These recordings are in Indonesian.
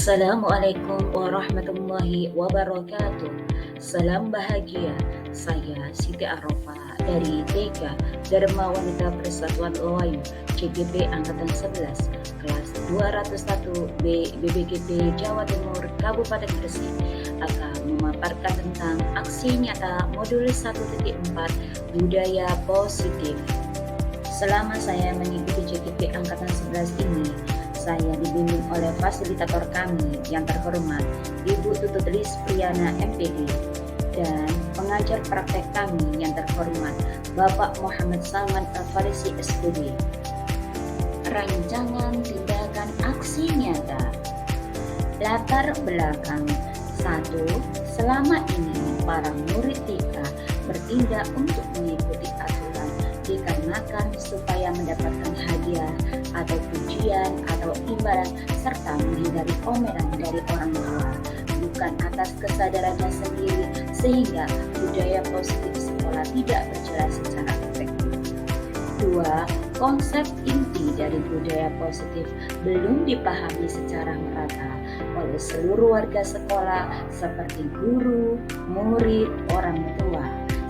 Assalamualaikum warahmatullahi wabarakatuh. Salam bahagia. Saya Siti Arofa dari TK Dharma Wanita Persatuan Loayu CGP Angkatan 11 kelas 201 B BBGP Jawa Timur Kabupaten Gresik akan memaparkan tentang aksi nyata modul 1.4 budaya positif. Selama saya mengikuti CGP Angkatan 11 ini, saya dibimbing oleh fasilitator kami yang terhormat Ibu Tutut Lis Priyana MPD dan pengajar praktek kami yang terhormat Bapak Muhammad Salman Al-Farisi SPD. Rancangan tindakan aksi nyata. Latar belakang 1. Selama ini para murid TK bertindak untuk mengikuti aturan dikarenakan supaya mendapatkan hadiah atau pujian atau imbalan serta menghindari omelan dari orang tua, bukan atas kesadarannya sendiri, sehingga budaya positif sekolah tidak berjalan secara efektif. 2. Konsep inti dari budaya positif belum dipahami secara merata oleh seluruh warga sekolah seperti guru, murid, orang tua,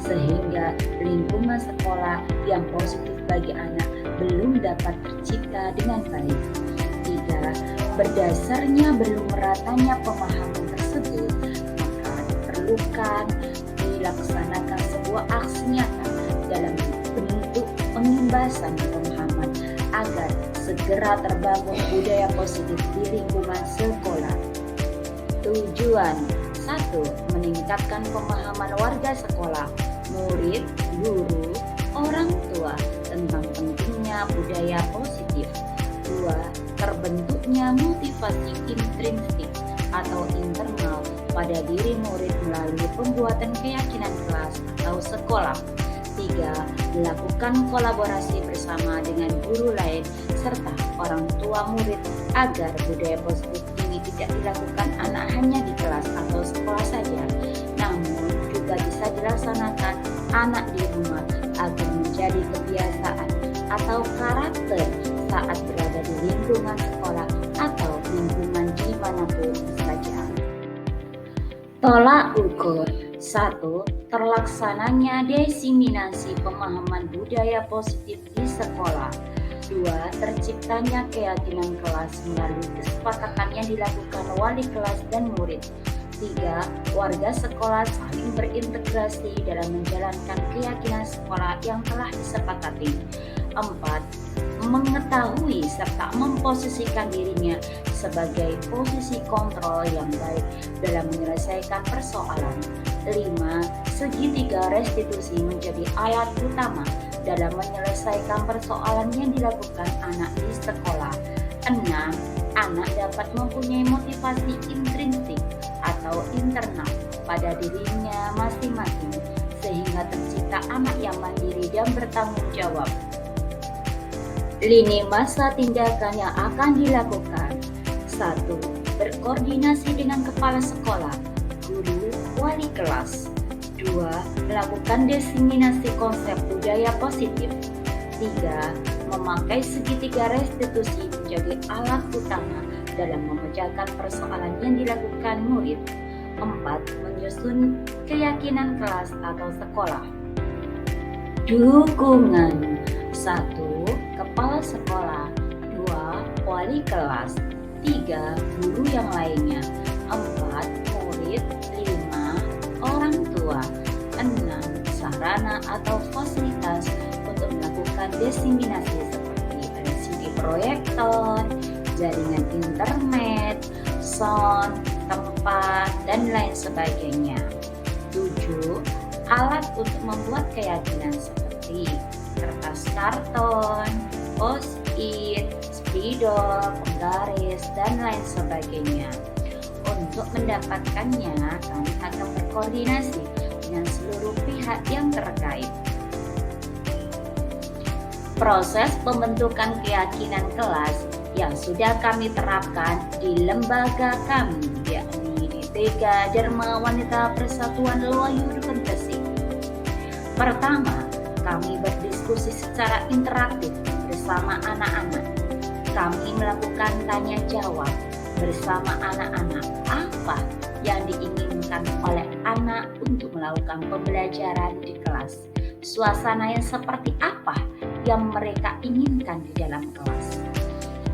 sehingga lingkungan sekolah yang positif bagi anak belum dapat tercipta dengan baik. 3. Berdasarnya belum meratanya pemahaman tersebut, maka diperlukan dilaksanakan sebuah aksi nyata dalam bentuk pengimbasan pemahaman agar segera terbangun budaya positif di lingkungan sekolah. Tujuan 1. Meningkatkan pemahaman warga sekolah, murid, guru, orang tua tentang pentingnya budaya positif. 2. Terbentuknya motivasi intrinsik atau internal pada diri murid melalui pembuatan keyakinan kelas atau sekolah. 3. Melakukan kolaborasi bersama dengan guru lain serta orang tua murid agar budaya positif ini tidak dilakukan anak hanya di kelas atau sekolah saja, namun juga bisa dilaksanakan anak di rumah agar menjadi kebiasaan atau karakter saat berada di lingkungan sekolah atau lingkungan dimanapun saja. Tolak ukur 1. Terlaksananya diseminasi pemahaman budaya positif di sekolah. 2. Terciptanya keyakinan kelas melalui kesepakatan yang dilakukan wali kelas dan murid. 3. Warga sekolah saling berintegrasi dalam menjalankan keyakinan sekolah yang telah disepakati. 4. Mengetahui serta memposisikan dirinya sebagai posisi kontrol yang baik dalam menyelesaikan persoalan. 5. Segitiga restitusi menjadi alat utama dalam menyelesaikan persoalan yang dilakukan anak di sekolah. 6. Anak dapat mempunyai motivasi intrinsik atau internal pada dirinya masing-masing sehingga tercipta anak yang mandiri dan bertanggung jawab. Lini masa tindakan yang akan dilakukan. 1. Berkoordinasi dengan kepala sekolah, guru, wali kelas. 2. Melakukan diseminasi konsep budaya positif. 3. Memakai segitiga restitusi menjadi alat utama dalam memecahkan persoalan yang dilakukan murid. 4. Menyusun keyakinan kelas atau sekolah. Dukungan. 1. Kepala sekolah. 2. Wali kelas. 3. Guru yang lainnya. 4. Murid. 5. Orang tua. 6. Sarana atau fasilitas untuk melakukan diseminasi seperti LCD proyektor, jaringan internet, sound, tempat, dan lain sebagainya. 7. Alat untuk membuat keyakinan seperti kertas karton, post-it, spidol, penggaris, dan lain sebagainya. Untuk mendapatkannya, kami akan berkoordinasi dengan seluruh pihak yang terkait. Proses pembentukan keyakinan kelas yang sudah kami terapkan di lembaga kami, yakni di TK Dharma Wanita Persatuan Loayu Gresik. Pertama, kami berdiskusi secara interaktif bersama anak-anak. Kami melakukan tanya jawab bersama anak-anak. Apa yang diinginkan oleh anak untuk melakukan pembelajaran di kelas? Suasana yang seperti apa yang mereka inginkan di dalam kelas?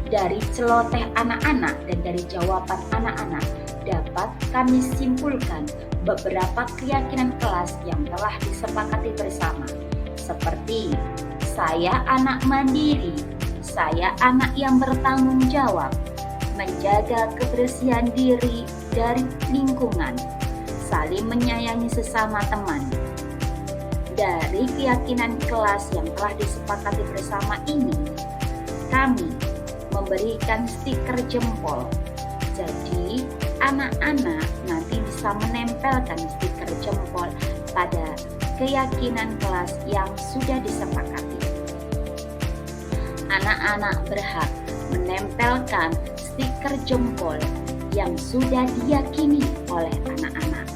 Dari celoteh anak-anak dan dari jawaban anak-anak dapat kami simpulkan beberapa keyakinan kelas yang telah disepakati bersama, seperti saya anak mandiri, saya anak yang bertanggung jawab, menjaga kebersihan diri dari lingkungan, saling menyayangi sesama teman. Dari keyakinan kelas yang telah disepakati bersama ini, kami memberikan stiker jempol. Jadi anak-anak nanti bisa menempelkan stiker jempol pada keyakinan kelas yang sudah disepakati. Anak-anak berhak menempelkan stiker jempol yang sudah diyakini oleh anak-anak.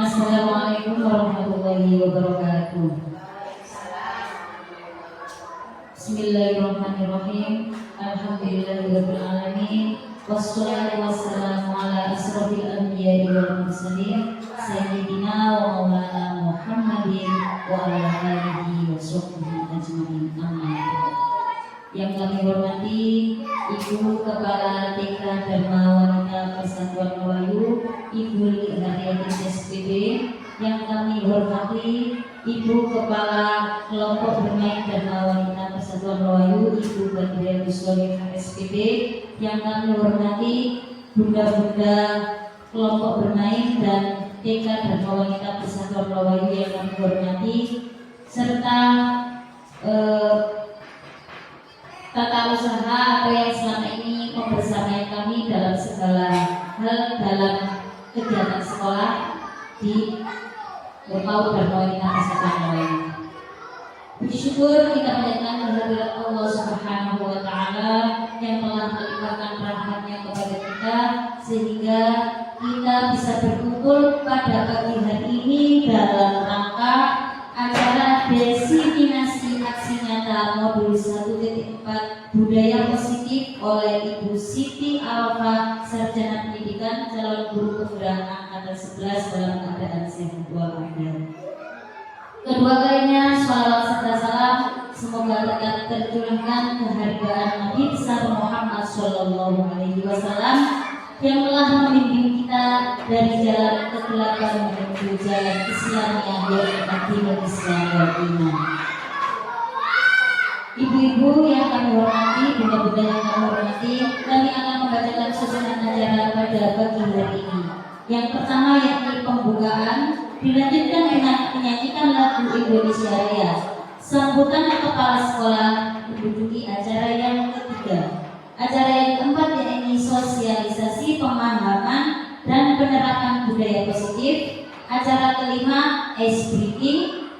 Assalamualaikum warahmatullahi wabarakatuh. Bismillahirrahmanirrahim. Alhamdulillahirabbil alamin. Wassalatu wassalamu ala asrofil anbiya'i wal mursalin sayyidina wa maulana Muhammadin wa ala alihi wa sahbihi ajmain. Amin. Yang kami hormati Ibu Kepala TK Dharma Wanita Persatuan Melayu, Ibu Haryati SPB. Yang kami hormati Ibu Kepala Kelompok Bermain Dharma Wanita Persatuan Melayu, Ibu Badriah Bussolihah SPB. Yang kami hormati Bunda-bunda Kelompok Bermain dan TK Dharma Wanita Persatuan Melayu yang kami hormati, serta tata usaha atau yang selama ini membersamai kami dalam segala hal dalam kegiatan sekolah di PAUD Dharma Wanita Persatuan Melayu. Puji syukur kita panjatkan kehadirat Allah Subhanahu wa Ta'ala yang telah melimpahkan rahmatnya kepada kita sehingga kita bisa berkumpul pada pagi hari ini dalam rangka acara diseminasi aksi nyata modul 1.4 budaya positif oleh Ibu Siti Alfa, sarjana pendidikan, calon guru penggerak angkatan 11 dalam keadaan sehat walafiat. Kedua kalinya shalawat serta salam semoga tetap tercurahkan kehargaan Nabi besar Muhammad Sallallahu Alaihi Wasallam yang telah membimbing kita dari jalan kegelapan menuju jalan Islam yang dinul Islam wal iman. Ibu-ibu yang kami hormati, bunda-bunda yang kami hormati, kami akan membacakan susunan acara pada pagi hari ini. Yang pertama yakni pembukaan, dilanjutkan dengan menyanyikan lagu Indonesia Raya. Sambutan kepala sekolah menduduki acara yang ketiga. Acara yang keempat yakni sosialisasi pemahaman dan penerapan budaya positif. Acara kelima ice breaking,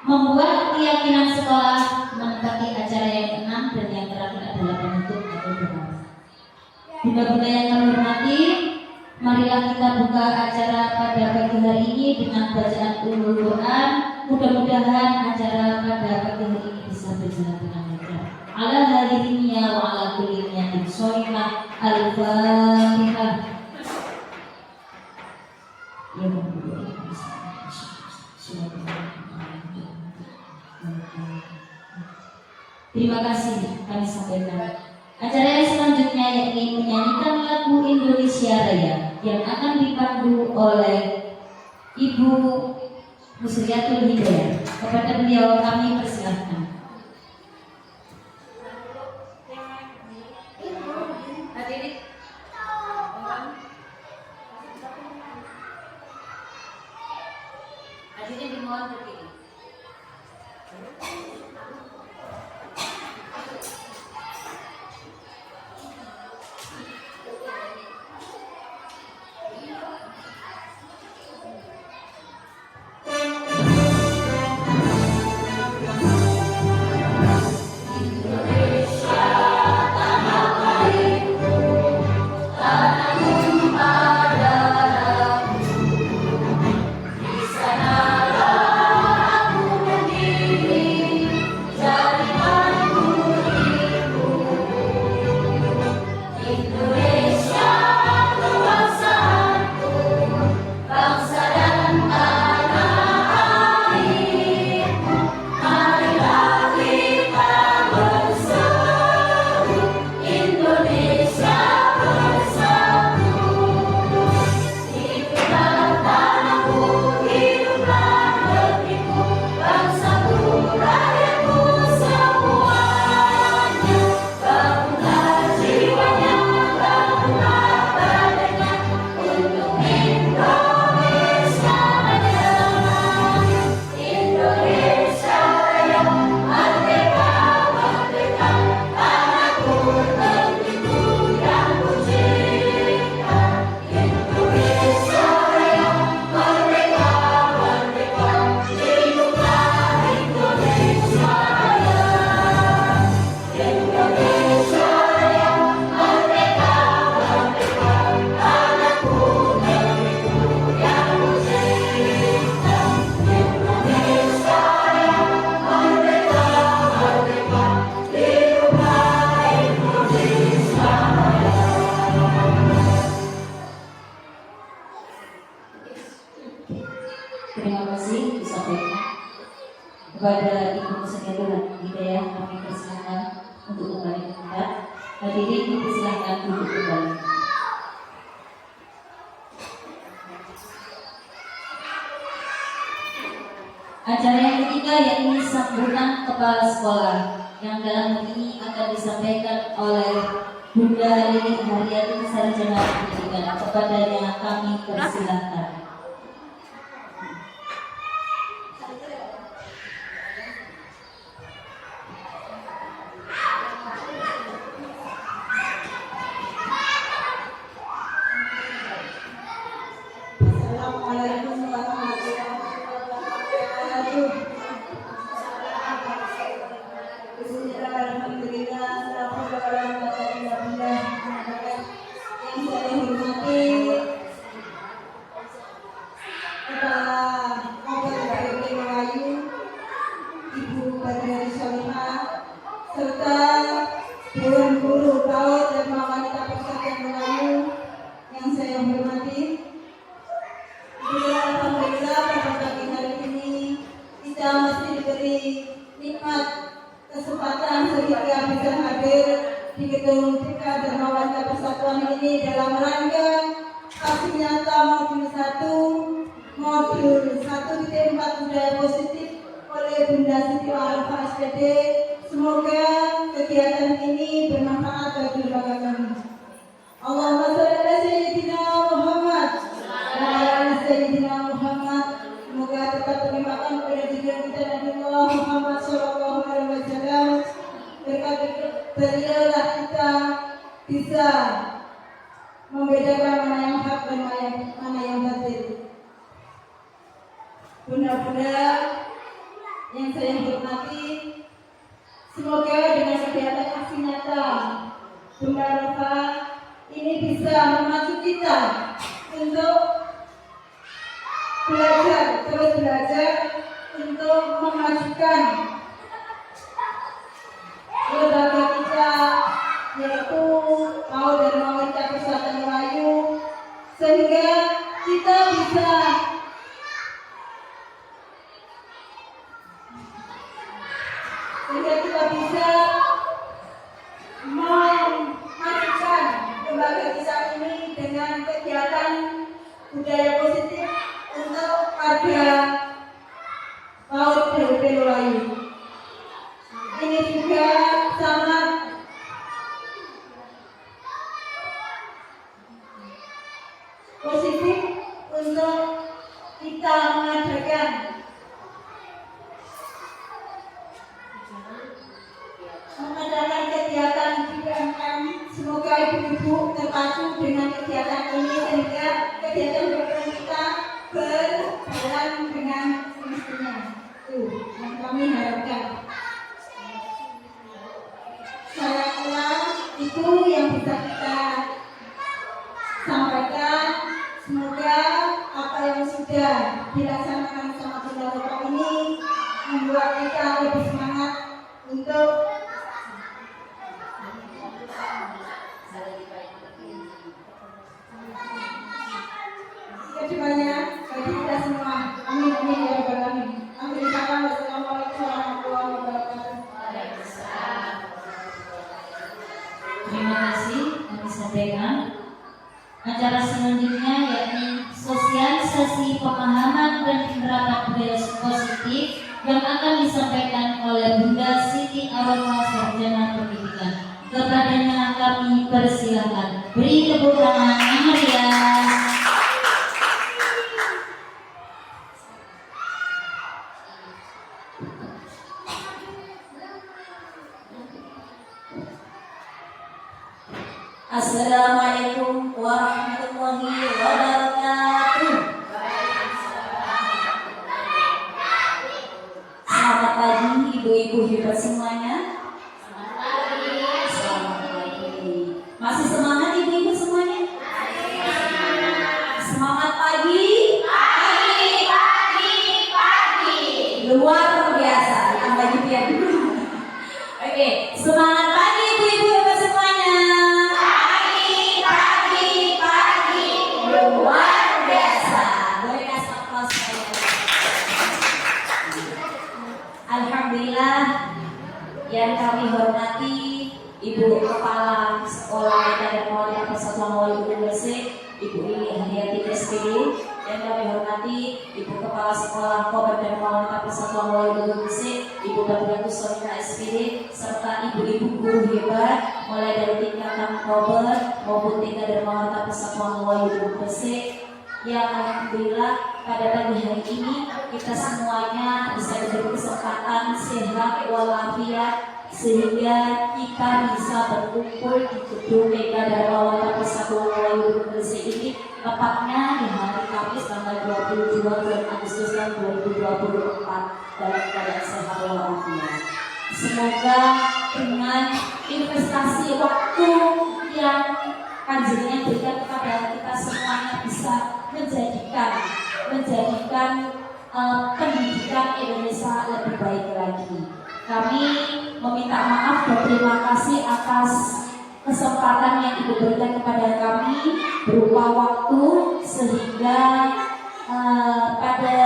membuat keyakinan sekolah, menempati acara yang keenam, dan yang terakhir adalah penutup atau doa. Bunda-bunda yang kami hormati, marilah kita buka acara pada pagi hari ini dengan bacaan Ummul Quran. Mudah-mudahan acara pada pagi hari ini bisa berjalan dengan lancar. Ala hadirinya wa ala kulli niyatin sholihah. Al-Fatihah. Ya terima kasih kami sampaikan. Acara yang selanjutnya yakni menyanyikan lagu Indonesia Raya yang akan dipandu oleh Ibu Musriatul Hidayah. Kepada beliau kami persilahkan. Hadirin dimohon berdiri. kepada Ibu Sekalian Hidayah kami persilakan untuk kembali ke tempat. Hadirin dipersilakan duduk kembali. Acara yang ketiga yakni sambutan kepala sekolah yang dalam hal ini akan disampaikan oleh Bunda Lili Haryati Sarjana Pendidikan. Kepadanya kami persilakan. Assalamualaikum warahmatullahi wabarakatuh. Bismillahirrahmanirrahim. Yang saya hormati Kepala Kabupaten Melayu, Ibu Badriani Solihah, serta Dewan Guru PAUD dan Wanita Persatuan Melayu yang saya hormati. Alhamdulillah pada pagi hari ini kita masih diberi nikmat kesempatan sehingga bisa hadir di gedung TK Dharma Wanita Persatuan ini dalam rangka aksi nyata modul 1.4 budaya positif oleh Bunda Siti Arafah SPD. Semoga kegiatan ini bermanfaat bagi lembaga kami. Allahumma sholli ala sayyidina Muhammad. Sayyidina Muhammad, semoga tetap terlimpahkan kepada diri kita Nabi Muhammad Sallallahu Alaihi Wasallam. Berkat beliaulah kita bisa membedakan mana yang hak dan mana yang batil. Bunda-bunda yang saya hormati, semoga dengan kegiatan aksi nyata Bunda Arafah ini bisa memacu kita untuk terus belajar untuk memajukan lembaga kita, yaitu PAUD dan Wanita Persatuan Melayu, sehingga kita bisa memajukan lembaga kita ini dengan kegiatan budaya positif untuk ada PAUD DWP Melayu. Ini juga sangat positif untuk kita mengadakan kegiatan di PMM. Semoga ibu-ibu terpacu dengan kegiatan ini sehingga kegiatan PMM kita berjalan dengan semestinya. Itu yang kami harapkan. Saya ulang, itu yang bisa kita sampaikan. Semoga apa yang sudah dilaksanakan sama Bunda Arafah ini membuat kita lebih semangat untuk kedepannya bagi kita semua. Amin amin ya rabbal alamin. Amin. Wassalamualaikum warahmatullahi wabarakatuh. Terima kasih kami sampaikan. Acara selanjutnya yakni sosialisasi pemahaman dan penerapan budaya positif yang akan disampaikan oleh Bunda Siti Arafah Sarjana Pendidikan. Kepadanya kami persilakan. Beri tepuk tangan yang meriah. Assalamualaikum warahmatullahi wabarakatuh. Selamat pagi ibu-ibu hebat semuanya. Selamat pagi. Masih semangat ibu-ibu semuanya? Semangat pagi. Luar biasa. Tambah juga dulu. Oke, semangat pagi ibu-ibu hebat semuanya. Luar biasa. Boleh kasih aplaus saya. hormati Ibu Kepala Sekolah dan Maulid Persatuan Maulid Gresik, Ibu Ili Hadiati SPD, dan kami hormati Ibu Kepala Sekolah Kober dan Maulid Persatuan Maulid Gresik, Ibu Badriatus Solina SPD, serta ibu-ibu guru hebat mulai dari tingkatan Kober maupun tingkat dan Maulid Persatuan Maulid Gresik. Ya, alhamdulillah pada pagi hari ini kita semuanya bisa diberi kesempatan sehat walafiat sehingga kita bisa berkumpul di gedung Mega Dharma Wangsa Persatuan Maulid Gresik ini tepatnya di hari Kamis tanggal 22 bulan Agustus tahun 2024 dalam keadaan sehat walafiat. Semoga dengan investasi waktu yang Kanjengnya berikan kepada kita semuanya bisa menjadikan pendidikan Indonesia lebih baik lagi. Kami meminta maaf dan terima kasih atas kesempatan yang Ibu berikan kepada kami berupa waktu sehingga pada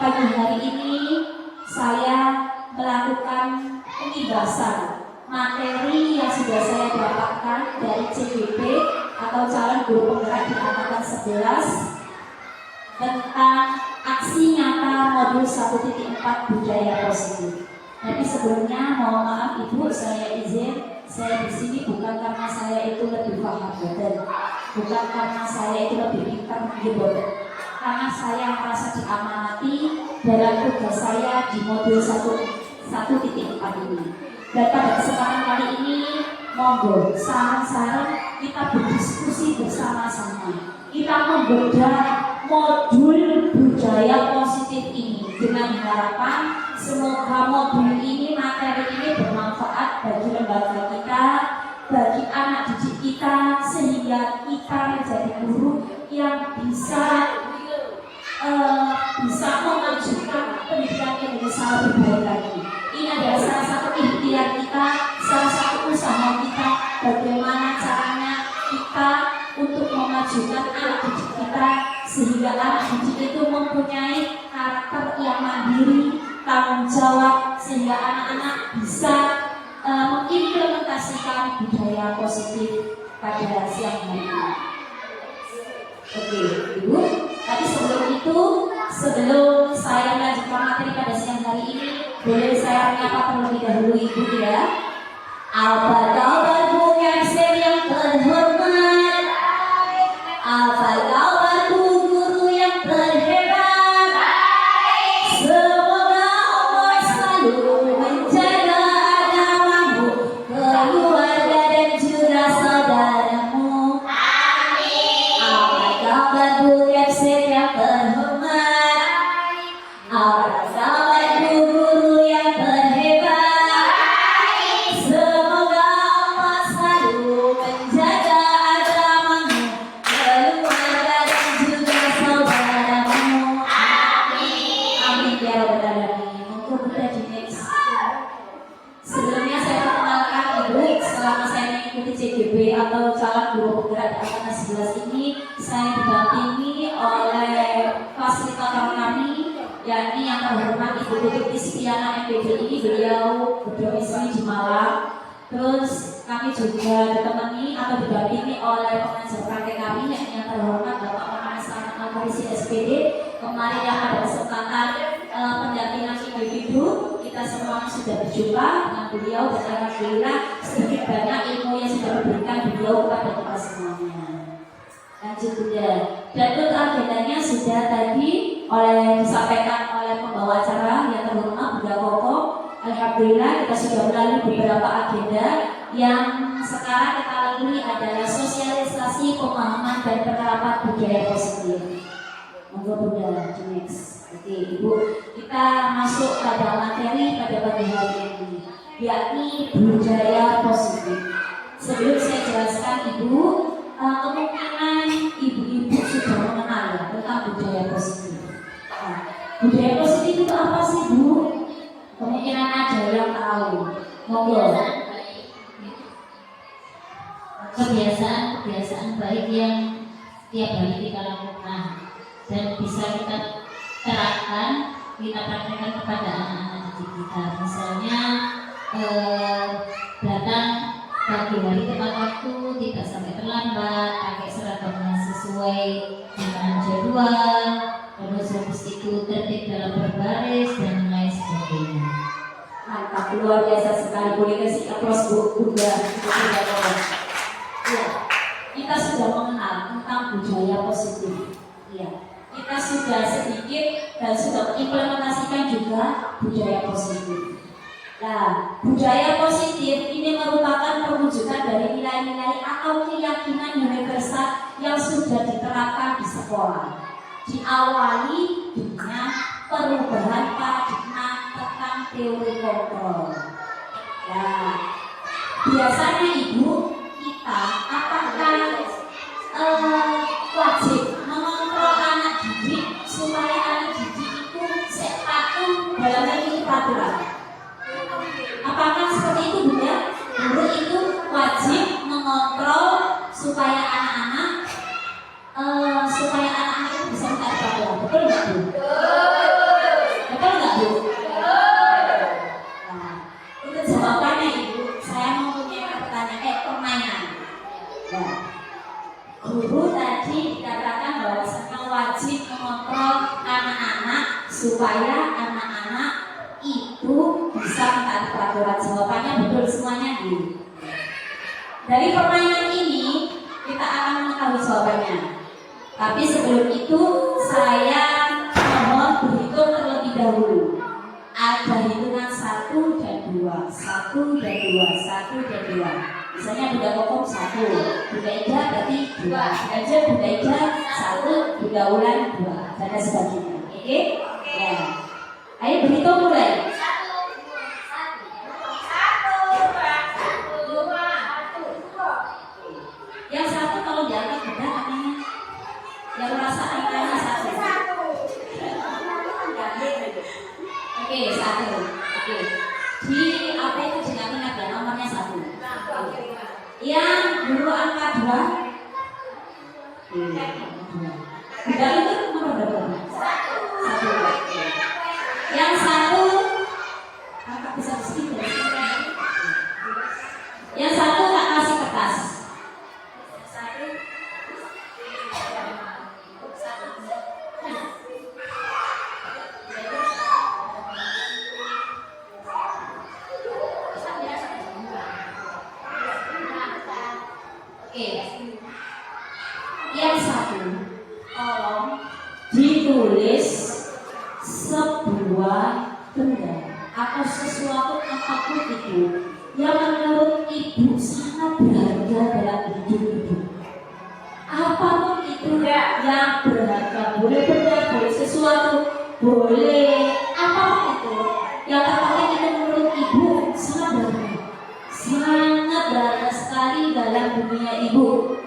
pagi hari ini saya melakukan pengibasan materi yang sudah saya dapatkan dari CGP atau calon guru penggerak di angkatan 11 tentang aksi nyata modul 1.4 budaya positif. Tapi sebelumnya mohon maaf Ibu, saya izin, saya di sini bukan karena saya itu lebih paham badan, bukan karena saya itu lebih pintar menjebol, karena saya merasa diamanati dalam tugas saya di modul 1.4 ini. Dan pada kesempatan kali ini, monggo sarang-sarang kita berdiskusi bersama-sama. Kita membedah modul budaya positif ini dengan harapan semoga modul ini, materi ini bermanfaat bagi lembaga kita, bagi anak didik kita, sehingga kita menjadi guru yang bisa memajukan pendidikan Indonesia lebih baik lagi. Ini adalah salah satu ikhtiar kita, salah satu usaha kita, bagaimana caranya kita untuk memajukan anak didik kita sehingga anak didik itu mempunyai karakter yang mandiri, tanggung jawab, sehingga anak-anak bisa mengimplementasikan budaya positif pada siang hari ini. Oke, Ibu. Tapi sebelum saya melanjutkan materi pada siang hari ini, boleh saya menyapa terlebih dahulu Ibu ya. Apa kabar Bu Kapsen yang terhormat? Apa kabar Bu guru yang terhebat? Semoga Allah selalu menjaga agamamu, keluarga dan juga saudaramu. Apa kabar Bu Kapsen yang terhormat? Apa kabar Bu guru yang terhebat? Semoga Allah selalu menjaga agamamu, keluarga dan juga saudaramu. Amin ya rabbal alamin. Monggo kita di next. Sebelumnya saya perkenalkan Ibu, selama saya mengikuti CGP atau calon guru penggerak di angkatan 11 ini, saya didampingi oleh fasilitator kami, yakni yang terhormat Ibu Tuti Spiana MPDI, beliau berdomisili di Malang. Terus kami juga ditemani atau didampingi oleh pengajar praktek kami, yakni yang terhormat Bapak Pengawas Polisi SPD. Kemarin yang pada kesempatan pendampingan individu, kita semua sudah berjumpa dengan beliau dan alhamdulillah sedikit banyak ilmu yang sudah diberikan beliau kepada kita semuanya. Lanjut Bunda. Dan untuk agendanya sudah tadi disampaikan oleh pembawa acara yang terhormat Bunda Koko. Alhamdulillah kita sudah melalui beberapa agenda. Yang sekarang kita lalui adalah sosialisasi pemahaman dan penerapan budaya positif. Monggo Bunda, next. Oke Ibu, kita masuk pada materi pada pagi hari ini, yakni budaya positif. Sebelum saya jelaskan Ibu, kemungkinan ibu-ibu sudah mengenal ya tentang budaya positif. Nah, budaya positif itu apa sih Bu? Kemungkinan ada yang tahu. Monggo. Kebiasaan baik yang setiap hari kita lakukan dan bisa kita terapkan, kita praktekkan kepada anak-anak didik kita. Misalnya datang pagi hari tepat waktu, tidak sampai terlambat, pakai seragamnya sesuai dengan jadwal, terus habis itu tertib dalam berbaris dan lain sebagainya. Mantap, luar biasa sekali. Boleh kasih aplaus Bu Bunda. Ya, kita sudah mengenal tentang budaya positif. Ya, kita sudah sedikit dan sudah mengimplementasikan juga budaya positif. Nah, budaya positif ini merupakan perwujudan dari nilai-nilai atau keyakinan universal yang sudah diterapkan di sekolah. Diawali dengan perubahan paradigma tentang teori kontrol. Nah, biasanya Ibu, kita apakah wajib mengontrol anak didik supaya anak didik itu patuh dalam hal ini peraturan? Apakah seperti itu Bunda? Guru itu wajib mengontrol supaya anak-anak itu bisa mentaati peraturan. Betul nggak Bu? Betul nggak Bu? Nah, itu jawabannya Ibu. Saya mempunyai permainan. Nah, guru tadi dikatakan bahwasanya wajib mengontrol anak-anak supaya anak-anak itu bisa mentaati peraturan. Jawabannya betul semuanya Bu. Dari permainan ini kita akan mengetahui jawabannya. Tapi sebelum itu saya mohon berhitung terlebih dahulu. Ada hitungan 1 dan 2, 1 dan 2, 1 dan 2. Misalnya Bunda Kokom 1, Bunda Ida berarti 2, Bunda Bunda Ida 1, Bunda Wulan 2, dan sebagainya. Oke? Ya. Ayo berhitung mulai. Yang satu kalau diangkat beda katanya. Yang merasa angkanya 1. Oke, 1. Oke. Di apa itu jangan ingat ya nomornya 1. Yang dulu angka 2. Beda itu nomor berapa? 1. Yang 1 angka bisa sedikit. Yang 1 tak kasih kertas. Yang 1 tolong ditulis sebuah benda atau sesuatu apapun itu yang menurut Ibu sangat berharga dalam hidup Ibu. Apapun itu yang berharga, boleh benda, boleh sesuatu, boleh apapun itu yang terpenting itu menurut Ibu sangat berharga sekali dalam dunia Ibu.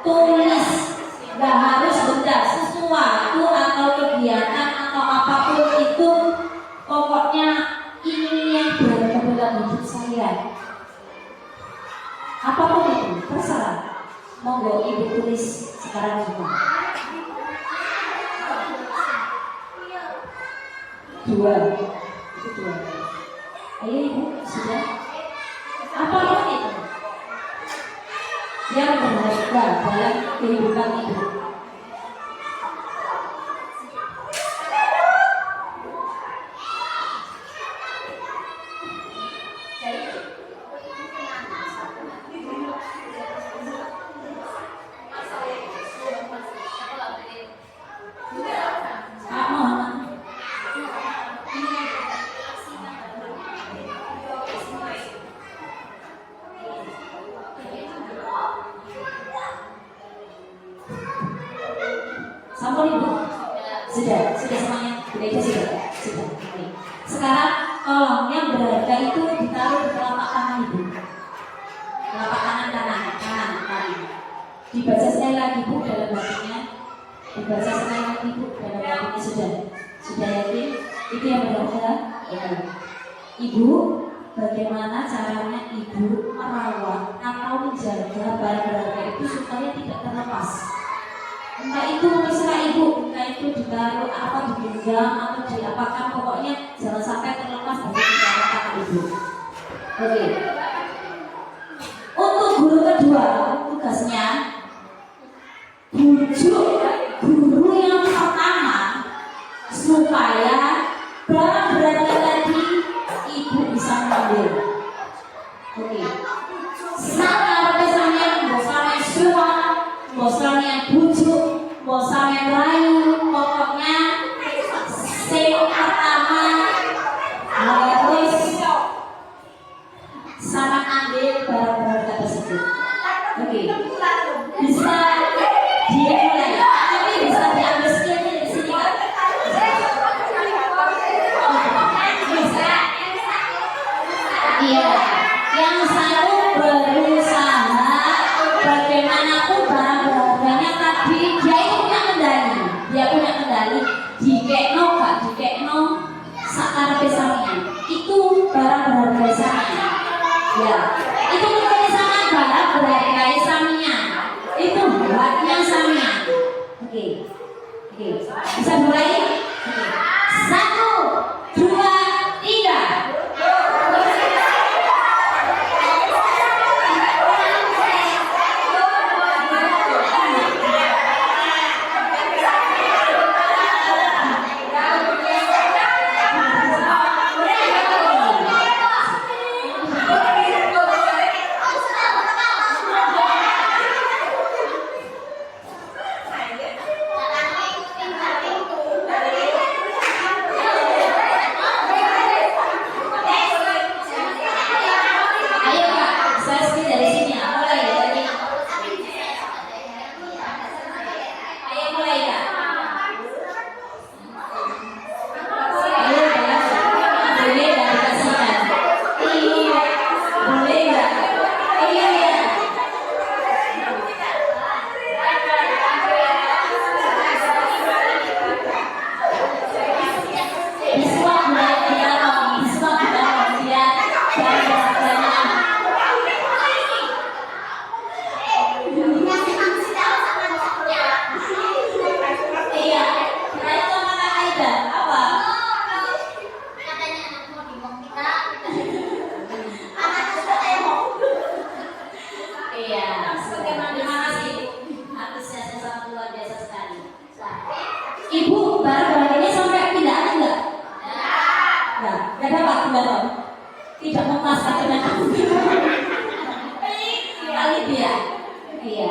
Tulis, gak harus benda, sesuatu atau kegiatan atau apapun itu, pokoknya ini yang berharga dalam hidup saya. Apapun itu, terserah. Monggo Ibu tulis sekarang juga. 2, itu 2. Ayo Ibu, sudah. Apapun itu yang berharga dalam kehidupan Ibu. Sampun Ibu? Sudah semuanya? Sudah. Oke. Sekarang tolong yang berharga itu ditaruh di telapak tangan Ibu. Telapak tangan kanan. Dibaca sekali lagi Bu dalam hatinya. Dibaca sekali lagi Bu dalam hatinya. Sudah yakin? Itu yang berharga? Ya. Ibu, bagaimana caranya Ibu merawat atau menjaga barang berharga itu supaya tidak terlepas? Entah itu terserah Ibu, entah itu ditaruh apa, digenggam atau diapakan, pokoknya jangan sampai terlepas dari tangan Ibu. Oke. guru kedua tugasnya bujuk guru yang pertama supaya barang berharga tadi ibu bisa mengambil. Oke. Sakarep sampeyan mbok sampeyan suwa, mbok sampeyan bujuk, mbok sampeyan rayu, pokoknya sing pertama harus sama ambil barang berharga tersebut. Oke. Bisa dimulai, tapi bisa diambil sekian dari sini kan? Iya. Yang satu berusaha bagaimanapun barang berharganya tadi dia itu punya kendali, dikekno gak dikekno sakarepe sampeyan itu barang berharga sampeyan. Ya, itu bukan sama barang berharga sampeyan. Itu haknya sampeyan. Oke. Bisa mulai? Oke. 1, 2, 3. Ibu barang-barang ini sampai tidak ada enggak? Nah, tidak dapat, tidak memuaskan dengan aku. Kali dia, iya.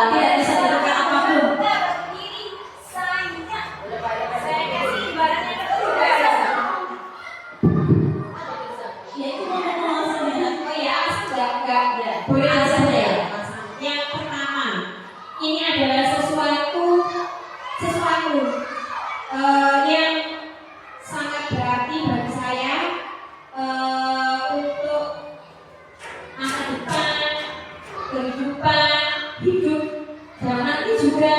Tidak bisa dilakukan apapun. Ya itu memuaskan dengan aku ya, enggak. Boleh saja ya. Yang pertama, ini adalah sesuatu yang sangat berarti bagi saya untuk masa depan, kehidupan, hidup dan nanti juga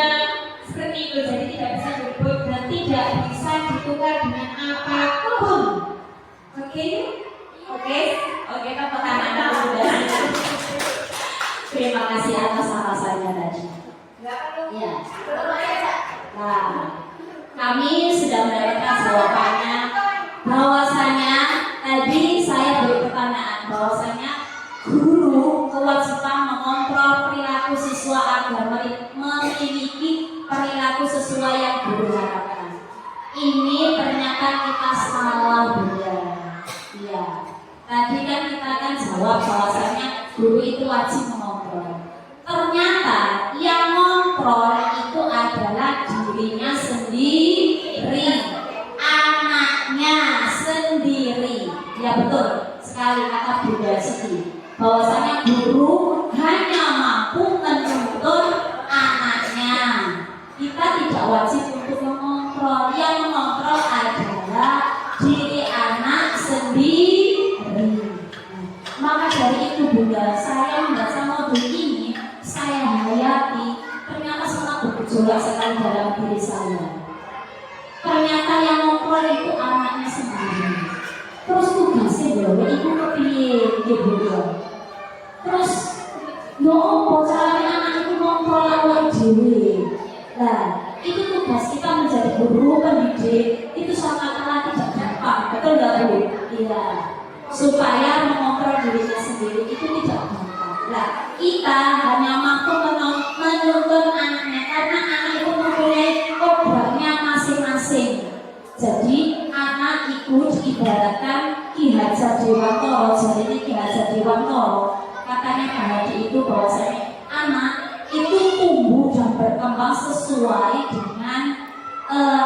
seperti itu. Jadi tidak bisa direbut dan tidak bisa ditukar dengan apapun. Oke, tepuk tangan dulu. Terima kasih atas alasannya tadi. Ya. Nah, kami sudah mendapatkan jawabannya bahwasanya tadi saya beri pertanyaan bahwasanya guru kewajiban mengontrol perilaku siswa agar memiliki perilaku sesuai yang guru harapkan. Ini ternyata kita salah bunda. Iya. Tadi kan kita jawab bahwasanya guru itu wajib mengontrol. Ternyata yang ngontrol itu adalah dirinya sendiri, anaknya sendiri. Ya betul sekali kata Bunda Siti, bahwasanya guru hanya mampu menuntun anaknya. Kita tidak wajib untuk mengontrol. Yang mengontrol adalah diri anak sendiri. Maka dari itu Bunda, saya membaca modul ini, saya hayati, ternyata sangat bergejolak sekali dalam diri saya. Ternyata yang ngobrol itu anaknya sendiri. Terus tugasnya bahwa ibu kepiye Bunda. Terus no caranya anak itu ngobrol awal dewe. Nah, itu tugas kita menjadi guru pendidik itu sangatlah tidak gampang, betul nggak Bu? Iya. supaya mengontrol dirinya sendiri itu tidak gampang. Nah, kita hanya mampu menuntun anaknya karena anak itu mempunyai kodratnya masing-masing. Jadi anak itu diibaratkan Ki Hajar Dewantoro. Jadi Ki Hajar Dewantoro katanya Bahadi itu bahwasanya anak itu tumbuh dan berkembang sesuai dengan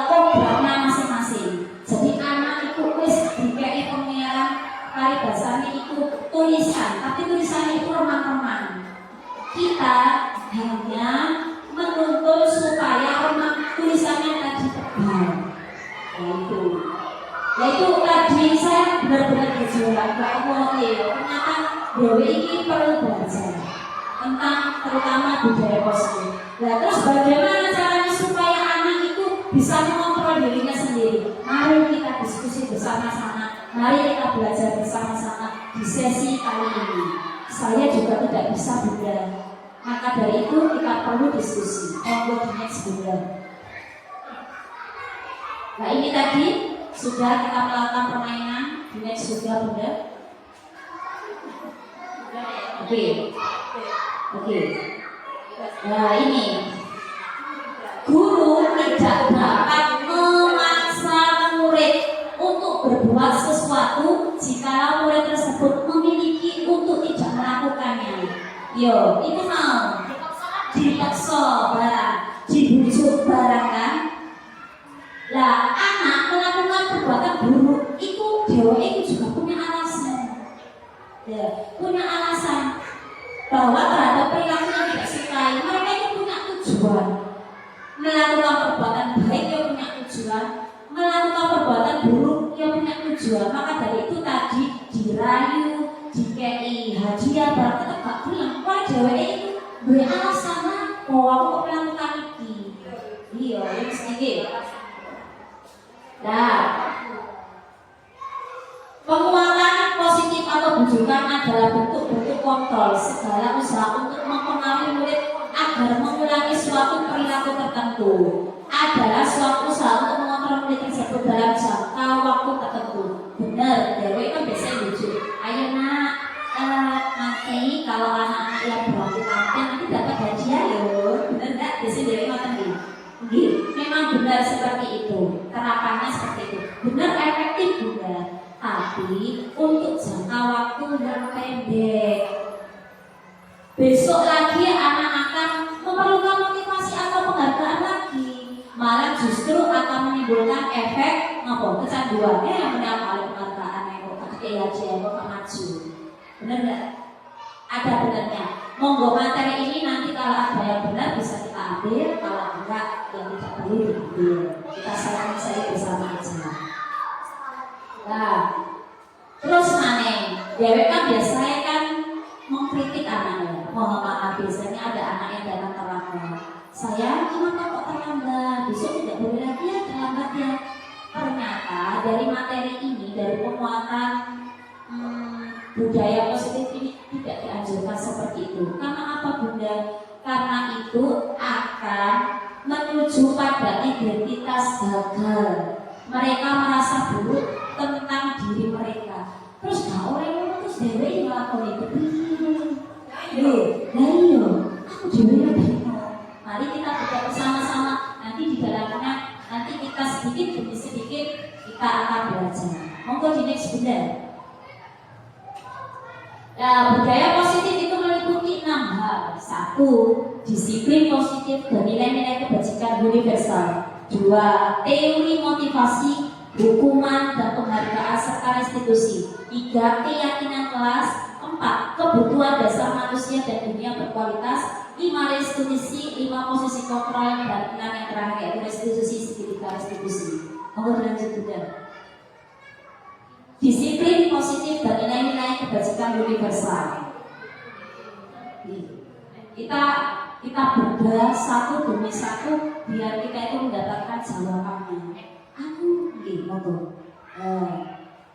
kodratnya masing-masing. Jadi anak itu wis dikai pengiran paribasane itu tulisan, tapi tulisannya itu remang-remang. Kita hanya menuntun supaya remang tulisannya tadi tebal. Yaitu tadi saya benar-benar berjuang bahwa ternyata Dewi ini perlu belajar tentang terutama budaya positif. Nah, terus bagaimana caranya supaya anak itu bisa mengontrol dirinya sendiri? Mari kita diskusi bersama-sama. Mari kita belajar bersama-sama di sesi kali ini. Saya juga tidak bisa Bunda. Maka dari itu kita perlu diskusi. Monggo di next Bunda. Nah, ini tadi sudah kita melakukan permainan di next juga Bunda. Oke. Nah, ini guru tidak dapat memaksa murid untuk berbuat sesuatu jika murid tersebut memiliki untuk tidak melakukannya. Yo, itu mau dipaksa barang, dibujuk barang kan? Lah, anak melakukan perbuatan buruk itu dia juga punya alasan. Ya, punya alasan bahwa terhadap perilaku yang tidak sukai. Mereka itu punya tujuan. Melakukan perbuatan baik yang punya tujuan, melakukan perbuatan buruk yang punya tujuan. Maka dari itu tadi dirayu, dikei hadiah, berarti tetap gak bilang. Wah, dewe itu beralasan lah, bahwa aku kok melakukan ini. Iya, ini sedikit. Nah, penguatan positif atau bujukan adalah bentuk-bentuk kontrol segala usaha untuk mempengaruhi murid agar mengulangi suatu perilaku tertentu. Adalah suatu usaha untuk mengontrol murid tersebut dalam jangka waktu tertentu. Benar, Dewi kan biasanya bujuk. Ayo nak, nanti kalau anak-anak yang berlatih tampil nanti dapat hadiah loh. Benar nggak? Biasanya Dewi ngomong nih. Memang benar seperti itu, terapannya seperti itu. Benar efektif juga, tapi untuk jangka waktu yang pendek. Besok lagi anak akan memerlukan motivasi atau penghargaan lagi, malah justru akan menimbulkan efek kecanduannya yang menyangkal penghargaan yang kekayaan maju. Benar nggak? Ada benarnya. Monggo materi ini nanti kalau ada yang benar bisa kita ambil, kalau enggak yang tidak perlu diambil. Kita saya bersama aja. Nah, terus mana? Dewi kan biasanya kan mengkritik anaknya. Mohon maaf, biasanya ada anak yang datang terlambat. Saya kenapa kok terlambat? Besok tidak boleh lagi ya terlambat ya. Ternyata dari materi ini, dari penguatan budaya positif ini tidak dianjurkan seperti itu. Karena apa Bunda? Karena itu akan menuju pada identitas gagal. Mereka merasa buruk tentang diri mereka. Terus nah orang yang terus dewe melakukan itu. Iya, aku dewe bingung. Mari kita bekerja bersama-sama. Nanti di dalamnya nanti kita sedikit demi sedikit kita akan belajar. Monggo di next Bunda. Nah, budaya positif itu meliputi 6 hal. 1. Disiplin positif dan nilai-nilai kebajikan universal. 2. Teori motivasi, hukuman dan penghargaan serta restitusi. 3. Keyakinan kelas. 4. Kebutuhan dasar manusia dan dunia berkualitas. 5. Restitusi, 5 posisi kontrol dan 6 yang terakhir yaitu restitusi segitiga restitusi. Monggo lanjut Bunda. Disiplin positif dan nilai-nilai kebajikan universal. Kita bedah satu demi satu biar kita itu mendapatkan jawabannya. Aku monggo.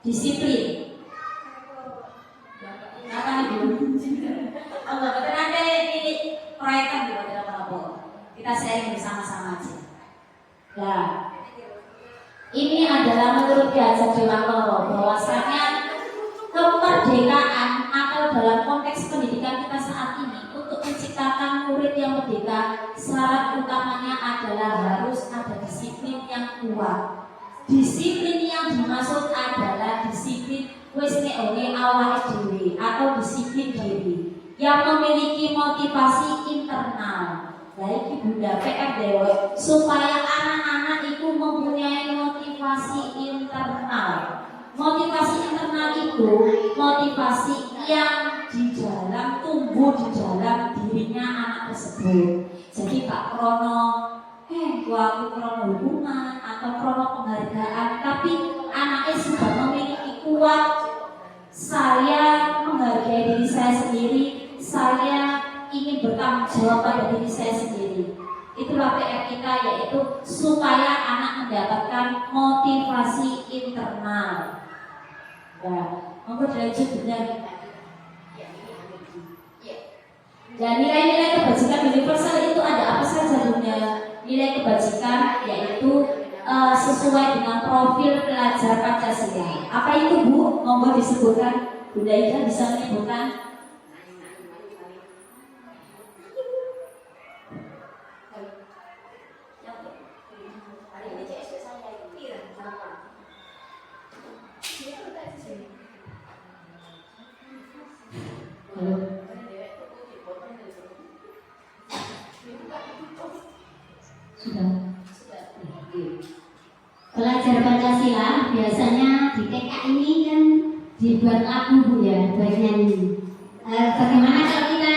Disiplin. Apa ibu? Allah betul ini proyekkan juga tidak apa-apa. Kita sharing bersama-sama aja. Nah, ini adalah menurut Ki Hajar Dewantoro bahwasanya kemerdekaan atau dalam konteks pendidikan kita saat ini, untuk menciptakan murid yang merdeka, syarat utamanya adalah harus ada disiplin yang kuat. Disiplin yang dimaksud adalah disiplin wis nek awake dhewe atau disiplin diri yang memiliki motivasi internal. Baik Bunda PR dewe supaya anak-anak itu mempunyai motivasi internal. Motivasi internal itu motivasi yang di dalam tumbuh di dalam dirinya anak tersebut. Jadi Pak Krono aku krono hubungan atau krono penghargaan, tapi anaknya sudah memiliki kuat, saya menghargai diri saya sendiri, saya ingin bertanggung jawab pada diri saya sendiri. Itulah PR kita, yaitu supaya anak mendapatkan motivasi internal. Nah, monggo dilanjut benar. Dan nilai-nilai kebajikan universal itu ada apa saja Bunda? Nilai kebajikan yaitu sesuai dengan profil pelajar Pancasila. Apa itu Bu? Monggo disebutkan. Bunda Ida bisa menyebutkan. Pelajar Pancasila biasanya di TK ini kan dibuat lagu Bu ya, buat nyanyi. Bagaimana kalau kita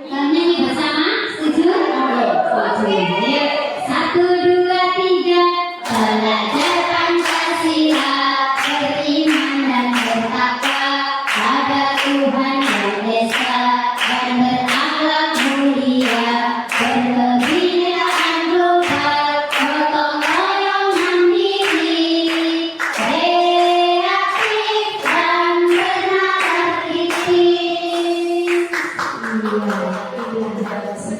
nyanyi bersama? Setuju? Oke, setuju. 1, 2, 3. Pelajar Pancasila beriman dan bertakwa pada Tuhan yang Esa dan berakhlak mulia, berkebinekaan global, gotong royong mandiri, kreatif dan beraktivis.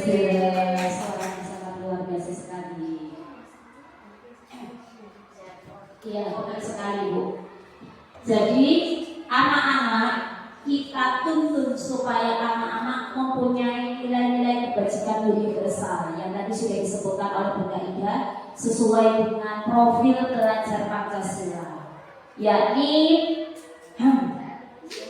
Iya, sangat luar biasa sekali. Iya, benar sekali Bu. Jadi anak-anak kita tuntun supaya anak-anak mempunyai nilai-nilai kebajikan universal yang tadi sudah disebutkan oleh Bunda Ida sesuai dengan profil pelajar Pancasila, yakni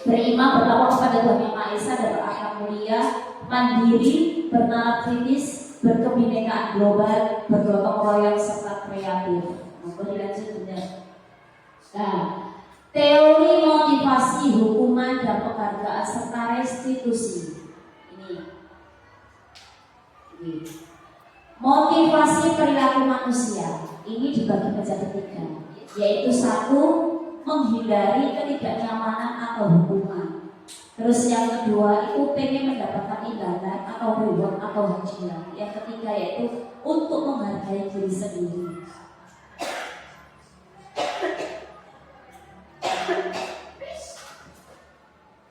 beriman bertakwa kepada Tuhan Yang Maha Esa dan berakhlak mulia, mandiri, bernalar kritis, berkebinekaan global, bergotong royong serta kreatif. Monggo dilanjut Bunda. Nah, teori motivasi hukuman dan penghargaan serta restitusi. Ini. Motivasi perilaku manusia ini dibagi menjadi 3, yaitu 1, menghindari ketidaknyamanan atau hukuman. Terus yang kedua itu pengen mendapatkan imbalan atau reward atau hadiah. Yang ketiga yaitu untuk menghargai diri sendiri.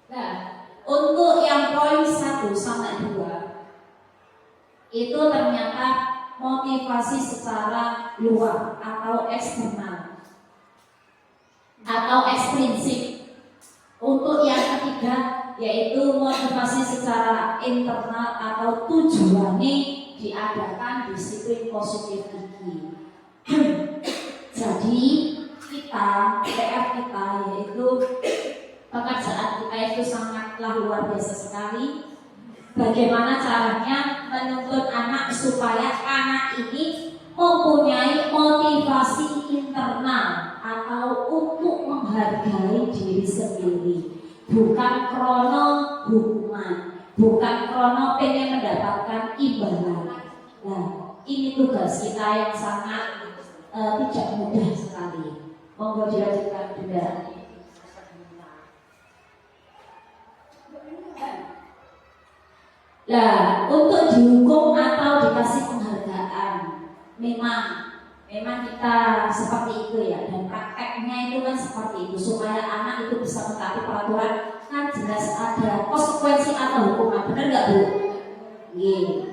Nah, untuk yang poin 1 sampai 2 itu ternyata motivasi secara luar atau eksternal atau ekstrinsik. Untuk yang ketiga yaitu motivasi secara internal atau tujuannya diadakan disiplin positif ini. Jadi kita, PR kita yaitu pekerjaan kita itu sangatlah luar biasa sekali. Bagaimana caranya menuntut anak supaya anak ini mempunyai motivasi internal atau untuk menghargai diri sendiri, bukan krono hukuman, bukan krono pengen mendapatkan imbalan. Nah, ini tugas kita yang sangat tidak mudah sekali. Monggo dilanjutkan Bunda. Nah, untuk dihukum atau dikasih penghargaan, memang kita seperti itu ya, dan prakteknya itu kan seperti itu supaya anak itu bisa mentaati peraturan kan jelas ada konsekuensi atau hukuman, benar nggak Bu? Gini.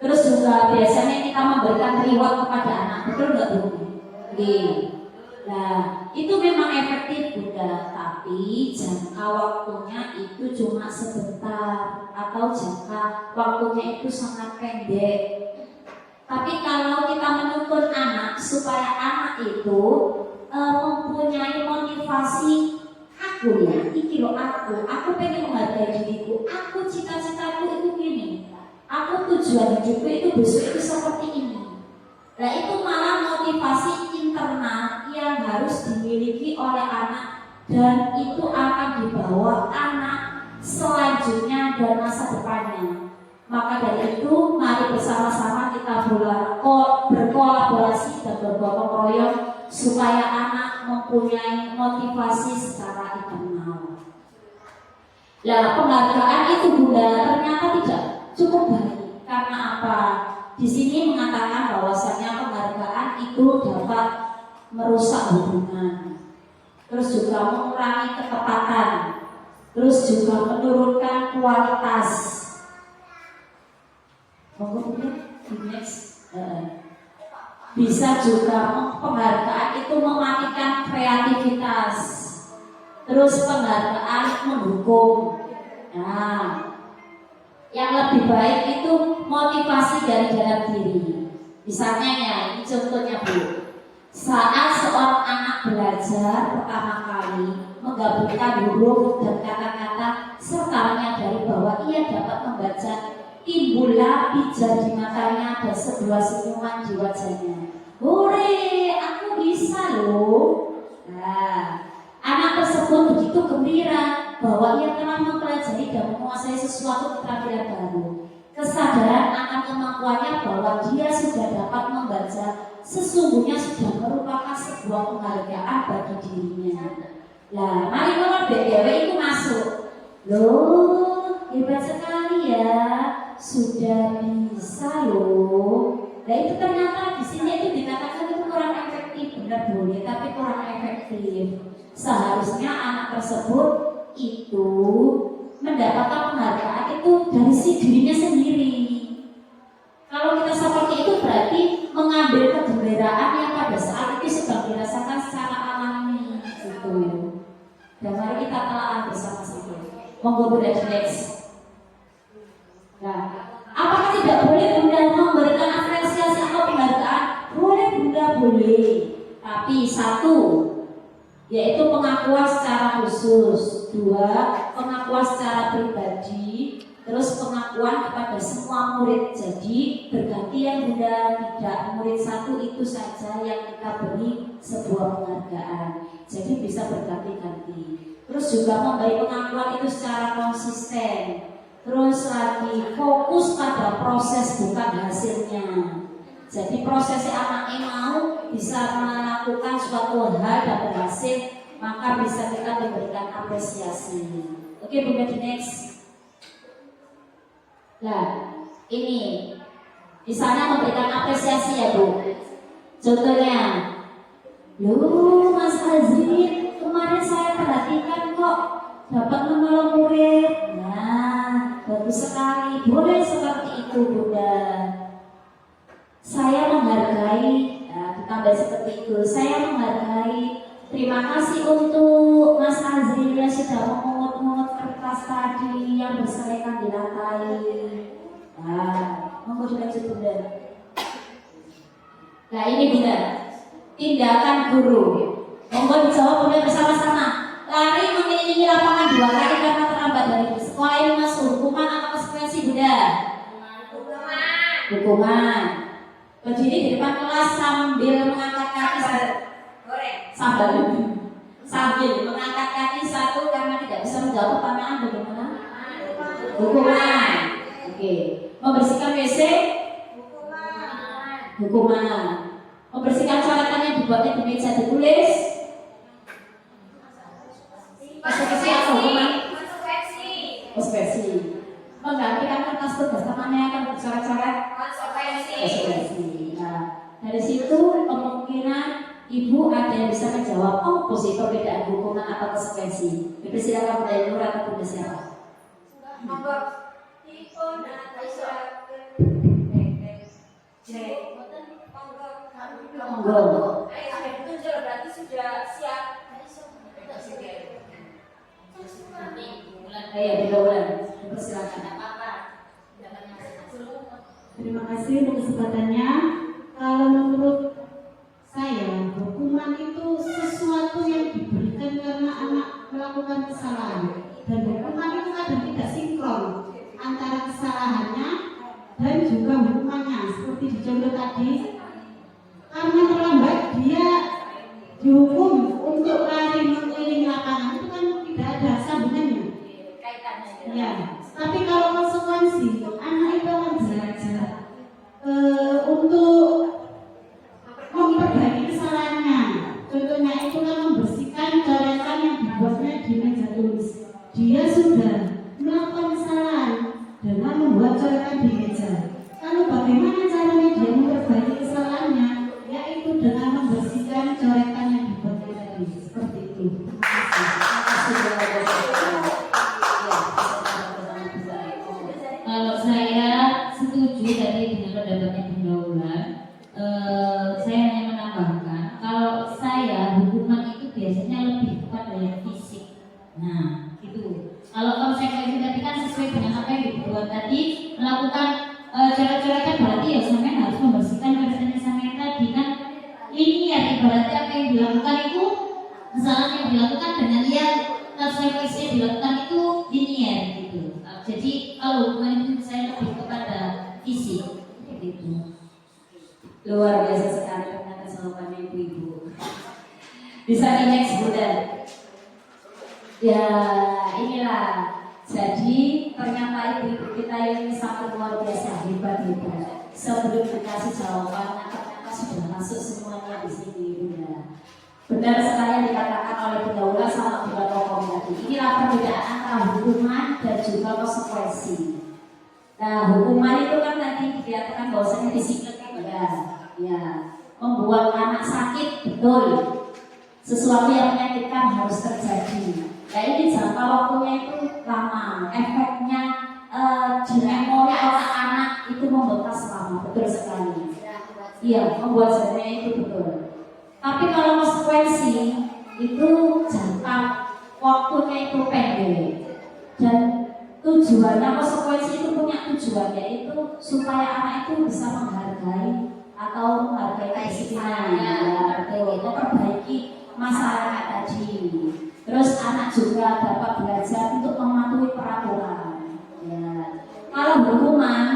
Terus juga biasanya kita memberikan reward kepada anak, betul nggak Bu? Gini. Nah, itu memang efektif Bunda, tapi tapi jangka waktunya itu cuma sebentar atau jangka waktunya itu sangat pendek. Tapi kalau kita menuntut anak supaya anak itu mempunyai motivasi, aku ya, iki loh aku pengen menghargai diriku, aku cita-citaku itu gini, aku tujuan hidupku itu besok itu seperti ini. Nah itu malah motivasi internal yang harus dimiliki oleh anak, dan itu akan dibawa anak selanjutnya dan masa depannya. Maka dari itu mari bersama-sama kita berkolaborasi dan bergotong royong supaya anak mempunyai motivasi secara internal. Nah, penghargaan itu Bunda ternyata tidak cukup baik. Karena apa? Di sini mengatakan bahwasanya penghargaan itu dapat merusak hubungan, terus juga mengurangi ketepatan, terus juga menurunkan kualitas. Bisa juga penghargaan itu mematikan kreativitas. Terus penghargaan mendukung. Nah, yang lebih baik itu motivasi dari dalam diri. Misalnya ya, ini contohnya Bu. Saat seorang anak belajar pertama kali menggabungkan huruf dan kata-kata serta menyadari bahwa ia dapat membaca, timbullah pijar di matanya dan sebuah senyuman di wajahnya. Hore, aku bisa loh. Nah, anak tersebut begitu gembira bahwa ia telah mempelajari dan menguasai sesuatu keterampilan baru. Kesadaran akan kemampuannya bahwa dia sudah dapat membaca sesungguhnya sudah merupakan sebuah penghargaan bagi dirinya. Lah, mari kalau BDW itu masuk. Loh, hebat sekali ya. Sudah bisa loh. Nah itu ternyata di sini itu dikatakan itu kurang efektif, benar boleh, tapi kurang efektif. Seharusnya anak tersebut itu mendapatkan penghargaan itu dari si dirinya sendiri. Kalau kita seperti itu berarti mengambil kegembiraan yang pada saat itu sedang dirasakan secara alami gitu. Dan mari kita telah bersama-sama. Monggo Bunda next. Nah, apakah tidak boleh Bunda memberikan apresiasi atau penghargaan? Boleh Bunda, boleh. Tapi satu, yaitu pengakuan secara khusus. Dua, pengakuan secara pribadi. Terus pengakuan kepada semua murid. Jadi bergantian Bunda, tidak murid satu itu saja yang kita beri sebuah penghargaan. Jadi bisa berganti-ganti. Terus juga memberi pengakuan itu secara konsisten. Terus lagi fokus pada proses bukan hasilnya. Jadi prosesnya anaknya mau bisa melakukan suatu hal dan berhasil, maka bisa kita memberikan apresiasi. Oke Bunda di next. Nah ini misalnya memberikan apresiasi ya Bu. Contohnya, loh Mas Azri, kemarin saya perhatikan kok dapat menolong murid. Nah, bagus sekali. Boleh seperti itu Bunda. Saya menghargai. Nah, ditambah seperti itu. Saya menghargai. Terima kasih untuk Mas Azri yang sudah memungut-mungut kertas tadi yang berserakan di lantai. Nah, monggo dilanjut Bunda. Nah ini Bunda, tindakan guru. Monggo dijawab Bunda bersama-sama. Lari mengelilingi lapangan 2 kali karena terlambat dari sekolah ini masuk hukuman atau konsekuensi Bunda? Hukuman. Berdiri di depan kelas sambil mengangkat kaki sambil mengangkat kaki satu karena tidak bisa menjawab pertanyaan bagaimana? Hukuman. Oke. Membersihkan WC? Hukuman. Membersihkan coretan yang dibuatnya di meja ditulis? Konsekuensi atau hukuman? Konsekuensi. Menggantikan kertas tugas temannya akan bercoret-coret? Konsekuensi. Nah, dari situ kemungkinan Ibu ada yang bisa menjawab sih perbedaan hukuman atau konsekuensi. Dipersilakan Bunda Nur atau Bunda siapa? Monggo. Berarti sudah siap. Ya, Bunda, silakan. Terima kasih untuk kesempatannya. Kalau menurut saya, hukuman itu sesuatu yang diberikan karena anak melakukan kesalahan, dan hukuman itu kadang tidak sinkron antara kesalahannya dan juga hukumannya. Seperti di contoh tadi, karena terlambat dia dihukum untuk lari mengelilingi lapangan, itu kan tidak ada sambungannya. Ya, tapi kalau konsekuensi, anak itu akan belajar untuk memperbaiki kesalahannya. Contohnya itu kan membersihkan coretan yang dibuatnya di meja tulis. Dia sudah melakukan kesalahan dengan membuat coretan di meja. Lalu bagaimana caranya dia memperbaiki kesalahannya? Yaitu dengan membersihkan coretan yang dibuatnya tadi. Seperti itu. Kalau saya setuju tadi dengan pendapatnya Bunda Wulan, saya hanya menambahkan kalau saya hukuman itu biasanya lebih kepada yang fisik. Nah, itu. Kalau konsekuensi tadi kan sesuai dengan apa yang dibuat tadi, melakukan coret-coretan berarti ya sampai harus membersihkan coretannya sampai tadi kan. Ini ya ibaratnya apa yang dilakukan itu, kesalahan yang dilakukan dengan yang konsekuensi yang dilakukan itu ini ya gitu. Jadi kalau hukuman itu saya lebih kepada fisik gitu. Luar biasa sekali ternyata jawabannya ibu-ibu. Bisa di next Bunda. Ya inilah. Jadi ternyata ibu-ibu kita ini sangat luar biasa hebat. Sebelum dikasih jawaban ternyata sudah masuk semuanya di sini Bunda. Benar sekali yang dikatakan oleh Bunda Wulan sama Bunda Kokom tadi. Inilah perbedaan antara hukuman dan juga konsekuensi. Nah, hukuman itu kan tadi dikatakan bahwasanya disiplin ya, membuat anak sakit betul. Sesuatu yang menyakitkan harus terjadi. Nah, ini jangka waktunya itu lama. Efeknya di memori otak anak itu membekas lama, betul sekali. Iya, membuat sebenarnya itu betul. Tapi kalau konsekuensi itu jangka waktunya itu pendek dan tujuannya, konsekuensi itu punya tujuan, yaitu supaya anak itu bisa menghargai atau menghargai kedisiplinannya, memperbaiki masyarakat tadi. Terus anak juga dapat belajar untuk mematuhi peraturan. Ya. Kalau hukuman,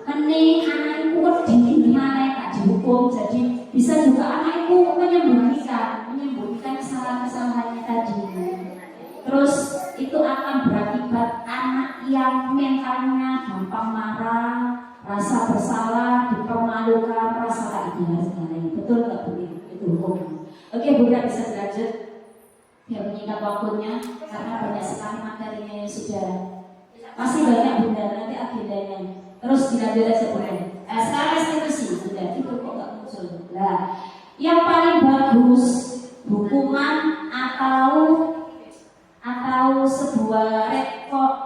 kening anak itu dimana tak dihukum, jadi bisa juga anak itu menyembunyikan kesalahan-kesalahannya tadi. Terus itu akan berakibat anak yang mentalnya gampang marah, rasa bersalah, dipermalukan, rasa ini. Betul nggak Bu? Itu hukum. Oke Bunda bisa lanjut. Biar menyingkat waktunya karena banyak sekali materinya yang sudah. Masih banyak Bunda, nanti agendanya. Terus dilanjut aja Bunda. Sekarang restitusi Bunda, itu kok nggak muncul. Nah, yang paling bagus hukuman atau sebuah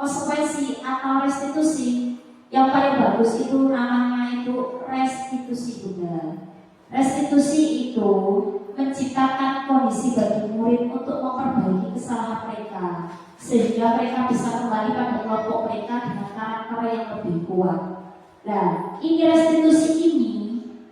konsekuensi atau restitusi, yang paling bagus itu namanya itu restitusi Bunda. Restitusi itu menciptakan kondisi bagi murid untuk memperbaiki kesalahan mereka sehingga mereka bisa kembali pada kelompok mereka dengan karakter yang lebih kuat. Nah, ini restitusi ini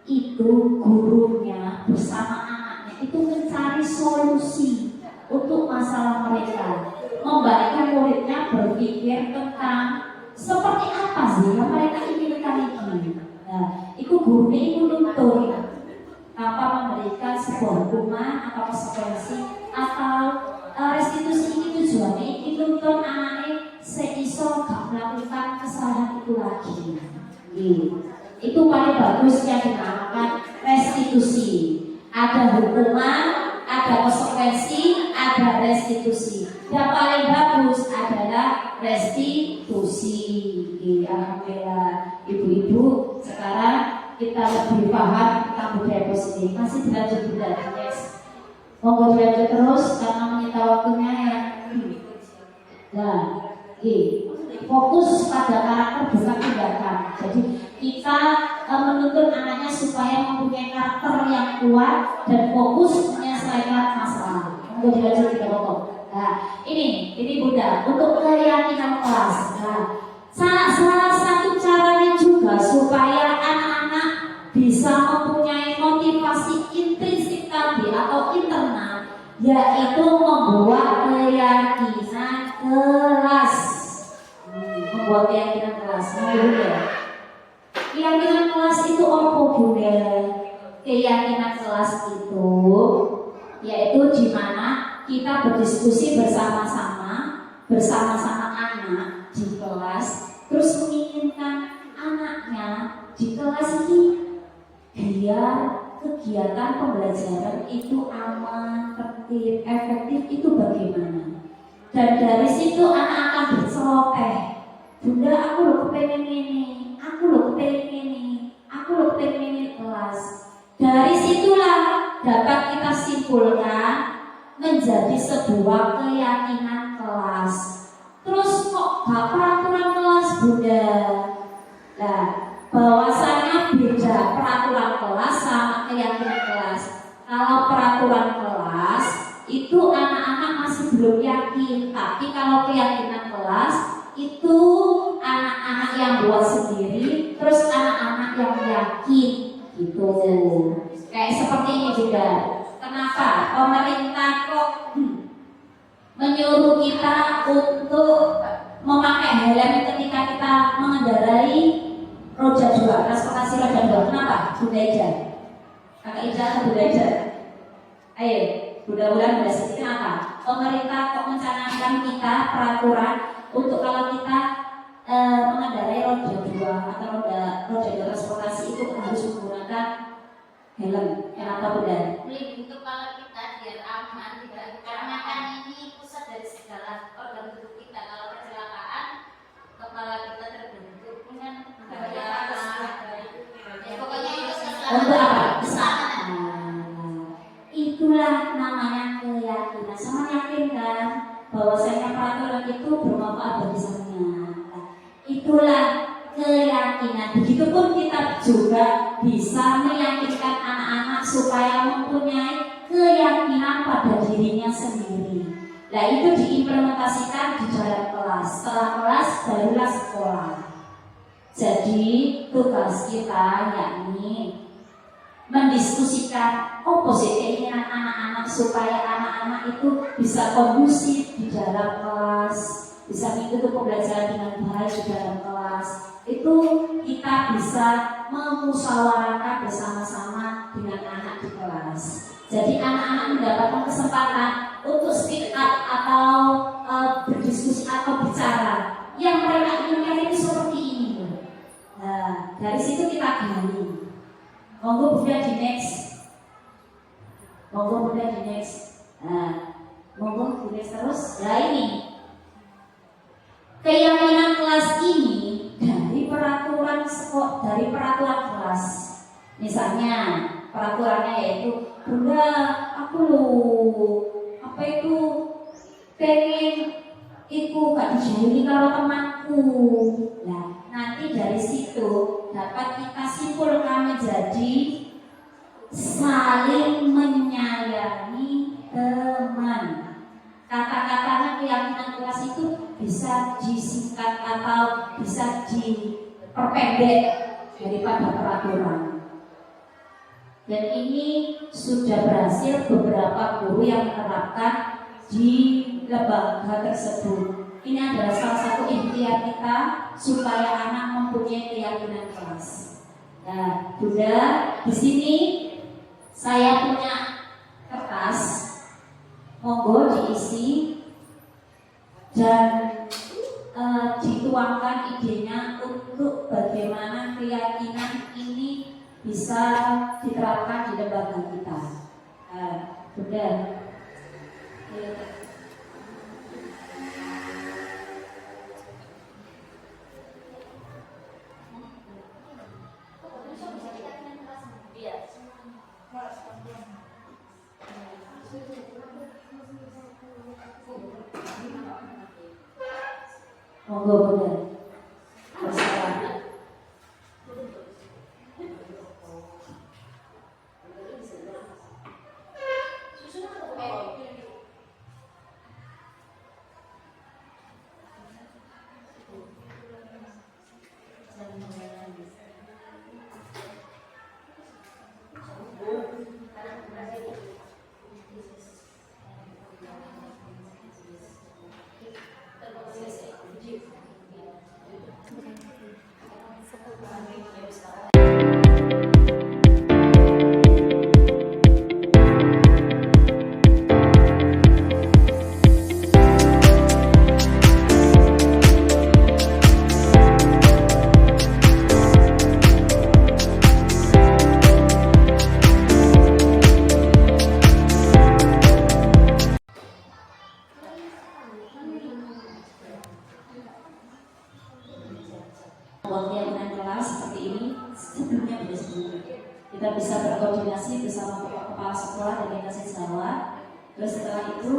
itu gurunya bersama anaknya itu mencari solusi untuk masalah mereka, membantu muridnya berpikir tentang seperti apa sih yang mereka inginkan ini. Nah, itu gurunya itu nuntun tanpa memberikan sebuah hukuman atau konsekuensi atau restitusi ini tujuannya ini nuntun anaknya seiso gak melakukan kesalahan itu lagi. Itu paling bagus yang dinamakan restitusi. Ada hukuman, ada konsekuensi, ada restitusi. Yang paling bagus adalah restitusi. Alhamdulillah ibu-ibu sekarang kita lebih paham tentang budaya positif. Masih dilanjut Bunda, yes. Monggo dilanjut terus karena menyita waktunya ya. Nah, fokus pada karakter bukan tindakan. Jadi kita menuntut anaknya supaya mempunyai karakter yang kuat dan fokus menyelesaikan masalah. Monggo dilanjut kita pokok. Nah, ini Bunda untuk keyakinan kelas. Nah, salah satu caranya juga supaya anak-anak bisa mempunyai motivasi intrinsik tadi atau internal, yaitu membuat keyakinan kelas. Membuat keyakinan kelas. Keyakinan kelas itu apa Bunda? Keyakinan kelas itu yaitu di mana kita berdiskusi bersama-sama anak di kelas, terus menginginkan anaknya di kelas ini biar kegiatan pembelajaran itu aman, tertib, efektif itu bagaimana. Dan dari situ anak akan berceloteh, Bunda aku loh kepengen ini, aku loh kepengen ini, aku loh kepengen ini kelas. Dari situlah dapat kita simpulkan menjadi sebuah keyakinan kelas. Terus kok gak peraturan kelas Bunda? Nah, bahwasanya beda peraturan kelas sama keyakinan kelas. Kalau peraturan kelas itu anak-anak masih belum yakin, tapi kalau keyakinan kelas itu anak-anak yang buat sendiri, terus anak-anak yang yakin gitu. Kayak seperti ini juga. Kenapa pemerintah kok menyuruh kita untuk memakai helm ketika kita mengendarai roda 2, transportasi roda 2? Kenapa? Bunda Ija, Kakak Ija atau Bunda Ija? Ayo, Bunda Bulan, Bunda Siti, kenapa? Pemerintah kok mencanangkan kita peraturan untuk kalau kita mengendarai roda 2 atau roda 2 transportasi itu harus menggunakan helm. Kenapa Bunda? Untuk kalau kita biar aman tidak, karena kan ini pusat dari segala organ tubuh kita. Kalau kecelakaan kepala kita terbentuk dengan pokoknya itu untuk apa? keselamatan. Itulah namanya keyakinan. Sama yakin kan bahwasanya peraturan itu bermanfaat bagi semuanya. Itulah keyakinan. Begitupun kita juga bisa meyakinkan anak-anak supaya mempunyai keyakinan pada dirinya sendiri. Nah itu diimplementasikan di dalam kelas. Setelah kelas barulah sekolah. Jadi tugas kita yakni mendiskusikan keinginan anak-anak supaya anak-anak itu bisa kondusif di dalam kelas, bisa mengikuti pembelajaran dengan baik di dalam kelas. Itu kita bisa memusyawarahkan bersama-sama dengan anak di kelas. Jadi anak-anak mendapatkan kesempatan untuk speak up atau berdiskusi atau bicara yang mereka inginkan itu seperti ini. Nah, dari situ kita gali. Monggo Bunda di next. Monggo Bunda di next. Nah, monggo di next terus. Nah ini keyakinan kelas ini dari peraturan kelas. Misalnya peraturannya yaitu Bunda aku pengen gak dijauhi kalau temanku. Nah nanti dari situ dapat kita simpulkan menjadi saling menyayangi teman. Kata-katanya keyakinan kelas itu bisa disingkat atau bisa diperpendek daripada peraturan. Dan ini sudah berhasil beberapa guru yang menerapkan di lembaga tersebut. Ini adalah salah satu ikhtiar kita supaya anak mempunyai keyakinan kelas. Nah, Bunda, di sini saya punya kertas, monggo diisi dan dituangkan idenya untuk bagaimana keyakinan ini bisa diterapkan di lembaga kita. Bunda. Monggo Bunda. keyakinan kelas seperti ini sebelumnya kita bisa berkoordinasi bersama kepala sekolah dan kasih siswa. Terus setelah itu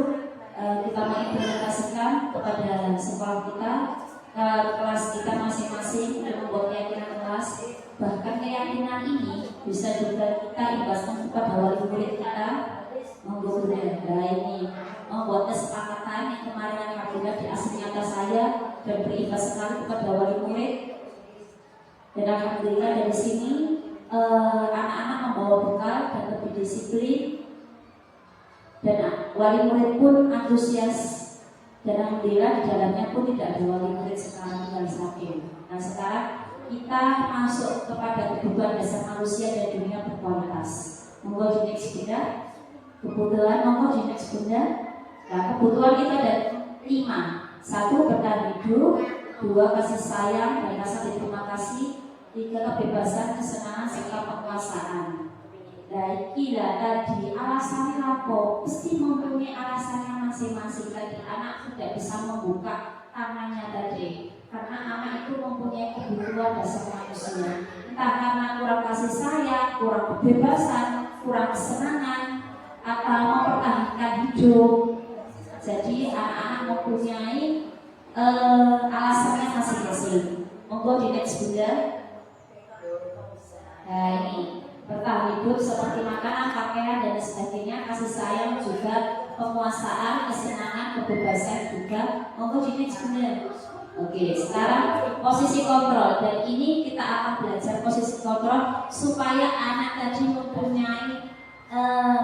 kita mengimplementasikan kepada sekolah kita, kelas kita masing-masing dan membuat keyakinan kelas. Bahkan keyakinan ini bisa juga kita ibaskan kepada wali murid kita. Monggo ini membuat kesepakatan yang kemarin alhamdulillah di asli nyata saya dan berimbas sekali kepada wali murid. Dan alhamdulillah dari sini anak-anak membawa bekal dan lebih disiplin, dan wali murid pun antusias, dan alhamdulillah di dalamnya pun tidak ada wali murid sekarang tinggal satu. Nah sekarang kita masuk kepada kebutuhan dasar manusia dan dunia berkualitas. Monggo di next bunda, kebutuhan monggo di next bunda. Nah kebutuhan kita ada 5. 1 bertahan hidup, 2 kasih sayang dan rasa terima kasih, 3 kebebasan, kesenangan serta penguasaan. Nah kira tadi alasannya apa? Mesti mempunyai alasannya masing-masing. Tadi anak tidak bisa membuka tangannya tadi karena anak itu mempunyai kebutuhan dasar manusia. Entah karena kurang kasih sayang, kurang kebebasan, kurang kesenangan, atau mempertahankan hidup. Jadi anak-anak mempunyai alasannya masing-masing. Monggo di next bunda. Nah ini bertahan hidup seperti makanan, pakaian dan sebagainya, kasih sayang juga, penguasaan, kesenangan, kebebasan juga. Monggo di next bunda. Oke, sekarang posisi kontrol, dan ini kita akan belajar posisi kontrol supaya anak tadi mempunyai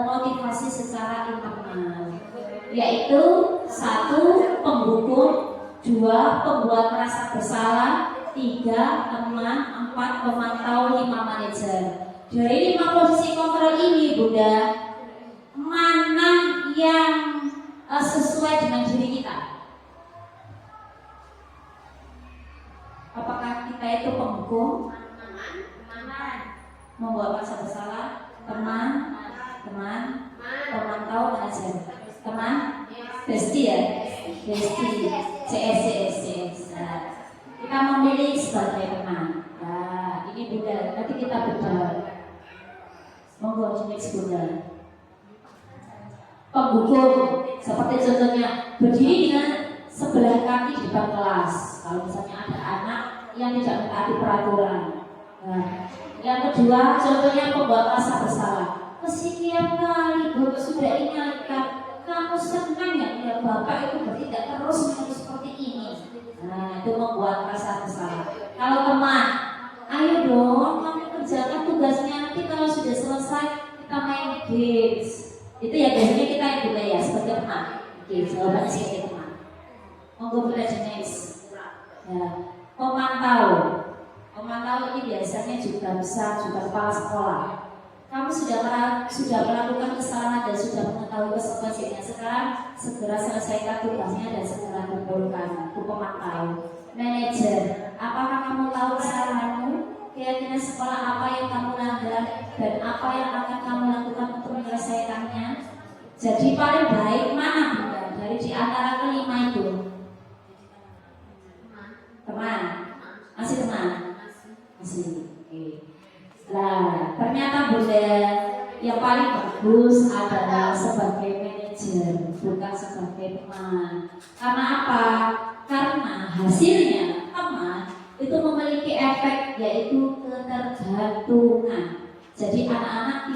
motivasi secara internal, yaitu 1 penghukum, 2 pembuat merasa bersalah, 3 teman, 4 pemantau, 5 manajer. Dari 5 posisi kontrol ini bunda, mana yang sesuai dengan diri kita? Apakah kita itu penghukum, membuat merasa bersalah, teman, pemantau, manajer, teman, besti ya, besti, CS. Nah, kita memilih sebagai teman. Nah, ini bunda. Nanti kita berjalan. Monggo next bunda. Penghukum, seperti contohnya berdiri dengan sebelah kaki di depan kelas. Kalau misalnya ada anak yang tidak mentaati peraturan. Nah, yang kedua, contohnya pembuat rasa bersalah. Kesekian kali Bapak sudah ingatkan, kamu senang ya bila Bapak itu bertindak terus-menerus seperti ini. Nah, itu membuat rasa bersalah. Kalau teman, ayo dong, kamu kerjakan tugasnya, nanti kalau sudah selesai kita main games. Itu ya biasanya kita yang boleh ya sebagai teman. Oke, jawabannya sebagai teman. Monggo boleh jenis. Ya, pemantau ini biasanya juga bisa juga kepala sekolah. Kamu sudah melakukan kesalahan dan sudah mengetahui konsekuensinya. Sekarang segera selesaikan tugasnya dan segera kumpulkan. Itu pemantau. Manajer, apakah kamu tahu kesalahanmu? Keyakinan sekolah apa yang kamu langgar dan apa yang akan kamu lakukan untuk menyelesaikannya? Jadi paling baik mana bunda dari di antara kelima itu? Teman, masih teman, masih. Oke. Nah, ternyata bunda yang paling bagus adalah sebagai manajer, bukan sebagai teman. Karena apa? Karena hasilnya teman itu memiliki efek, yaitu ketergantungan. Jadi anak-anak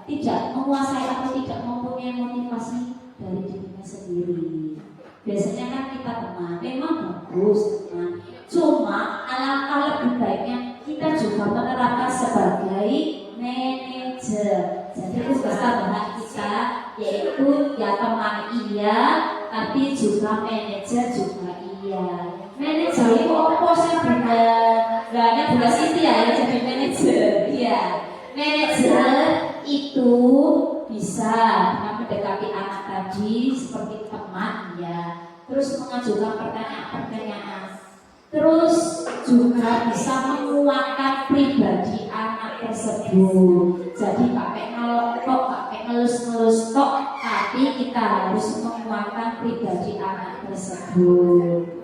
tidak menguasai atau tidak mempunyai motivasi dari dirinya sendiri. Biasanya kan kita teman, memang bagus teman. Cuma alangkah lebih baiknya kita juga menerapkan sebagai manajer. Jadi tugas tambahan kita yaitu ya teman iya, tapi juga manajer juga iya. Manajer itu apa sih benar? Gaknya bukan Siti ya yang jadi manajer. Iya. Manajer itu bisa mendekati anak tadi seperti teman ya. Terus mengajukan pertanyaan-pertanyaan. Terus juga bisa menguatkan pribadi anak tersebut. Jadi pakai ngelok, pakai ngelus-ngelus tok, tapi kita harus menguatkan pribadi anak tersebut.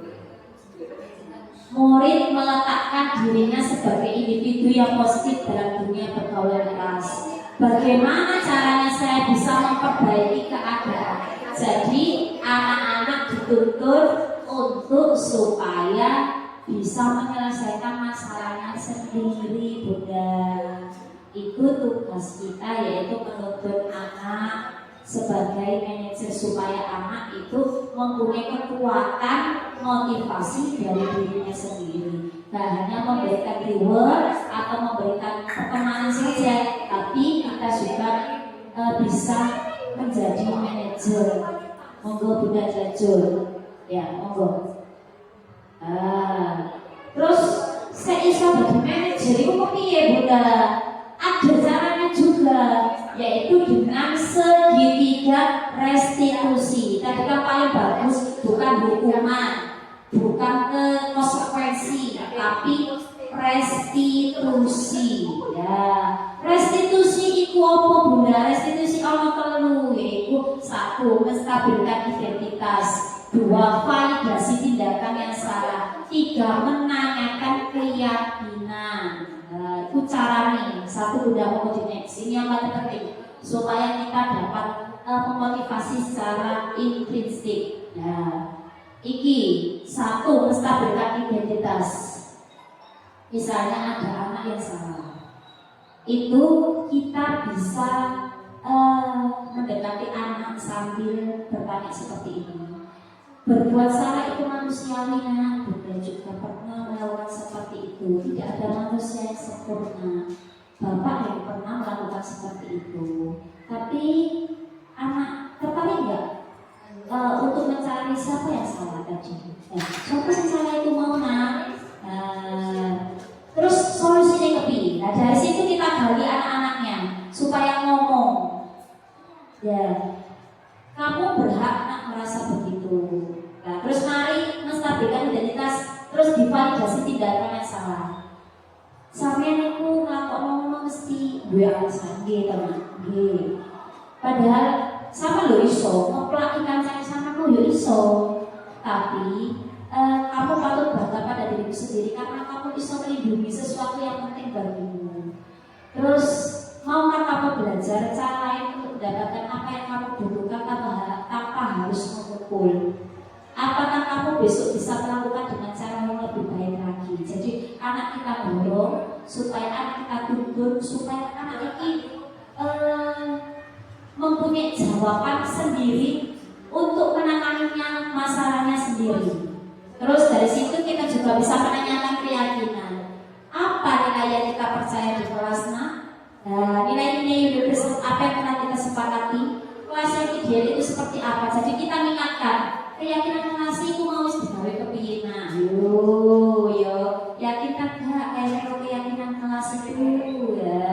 Murid meletakkan dirinya sebagai individu yang positif dalam dunia pergaulan kelas. Bagaimana caranya saya bisa memperbaiki keadaan? Jadi anak-anak dituntut untuk supaya bisa menyelesaikan masalahnya sendiri, Bunda. Itu tugas kita, yaitu menuntut anak sebagai manajer supaya anak itu mempunyai kekuatan motivasi dari dirinya sendiri. Gak hanya memberikan reward atau memberikan pertemanan saja, tapi kita juga bisa menjadi manajer. Monggo Bunda Jajul, ya monggo. Terus saya iso jadi manajer itu kepiye Bunda? Ada caranya juga, yaitu dengan segitiga restitusi. Tadi kan paling bagus bukan hukuman, bukan ke konsekuensi, tapi restitusi. Ya, restitusi itu apa Bunda? Restitusi ono telu, yaitu 1. Menstabilkan identitas, 2. Validasi tindakan yang salah, 3. Menanyakan keyakinan. Itu caranya. 1 udah mau di next. Ini yang paling penting supaya kita dapat memotivasi secara intrinsik. Nah, iki 1. Menstabilkan identitas. Misalnya ada anak yang salah, itu kita bisa mendekati anak sambil bertanya seperti ini. Berbuat salah itu manusiawi, nak. Bunda juga pernah melakukan seperti itu. Tidak ada manusia yang sempurna. Bapak yang pernah melakukan seperti itu. Tapi anak tertarik nggak untuk mencari siapa yang salah tadi? Siapa yang salah itu mau, nak? Terus solusinya kepi. Nah, dari situ kita gali anak-anaknya supaya ngomong. Ya, kamu berhak nak merasa begitu. Nah, terus mari menstabilkan identitas, terus divalidasi tindakan yang salah. Sampeyan niku ngomong mesti duwe alasan nggih, teman. Nggih. Padahal sama lo iso, ngeplaki kancane samamu yo iso. Tapi kamu patut bangga pada dirimu sendiri karena kamu bisa melindungi sesuatu yang penting bagimu. Terus maukah kamu belajar cara lain untuk mendapatkan apa yang kamu butuhkan tanpa harus memukul? Apakah kamu besok bisa melakukan dengan cara yang lebih baik lagi? Jadi anak kita dorong supaya anak kita tuntun supaya anak ini mempunyai jawaban sendiri untuk menanganinya masalahnya sendiri. Terus dari situ kita juga bisa menanyakan keyakinan. Apa nilai yang kita percaya di kelas, nak? Nilai-nilai universal apa yang telah kita sepakati? Kelas yang ideal itu seperti apa? Jadi kita mengingatkan keyakinan kelas itu mau digawe kepiye, nah. Yo, yakin tak kayak keyakinan kelas itu ya.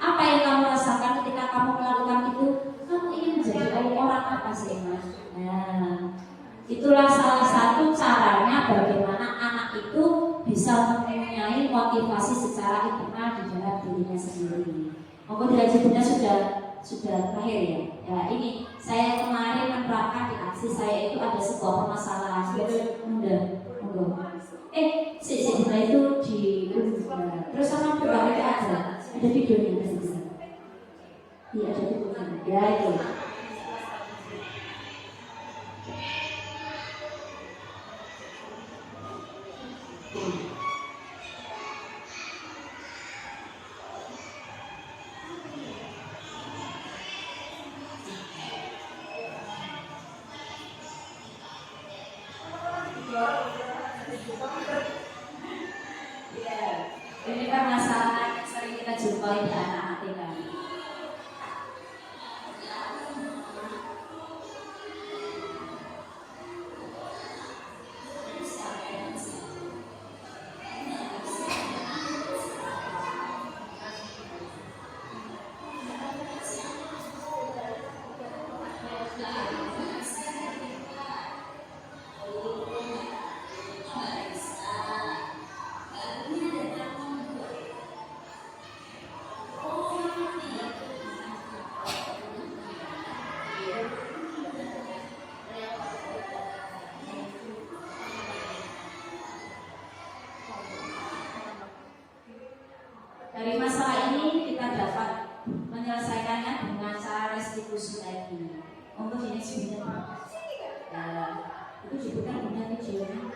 Apa yang kamu rasakan ketika kamu melakukan itu? Kamu ingin menjadi orang apa sih, Mas? Nah, itulah salah satu caranya bagaimana anak itu bisa mempunyai motivasi secara internal di dalam dirinya sendiri. Monggo Bunda sudah terakhir ya. Ya ini saya kemarin menerapkan di aksi saya itu ada sebuah permasalahan. Bunda, monggo. Setelah itu di terus sama beberapa itu ada videonya di sini. Iya ada videonya. Ya itu. Ini kan masalah yang sering kita jumpai di anak-anak kita. diskusi lagi. Monggo jadi sebentar. Ya, itu juga punya videonya.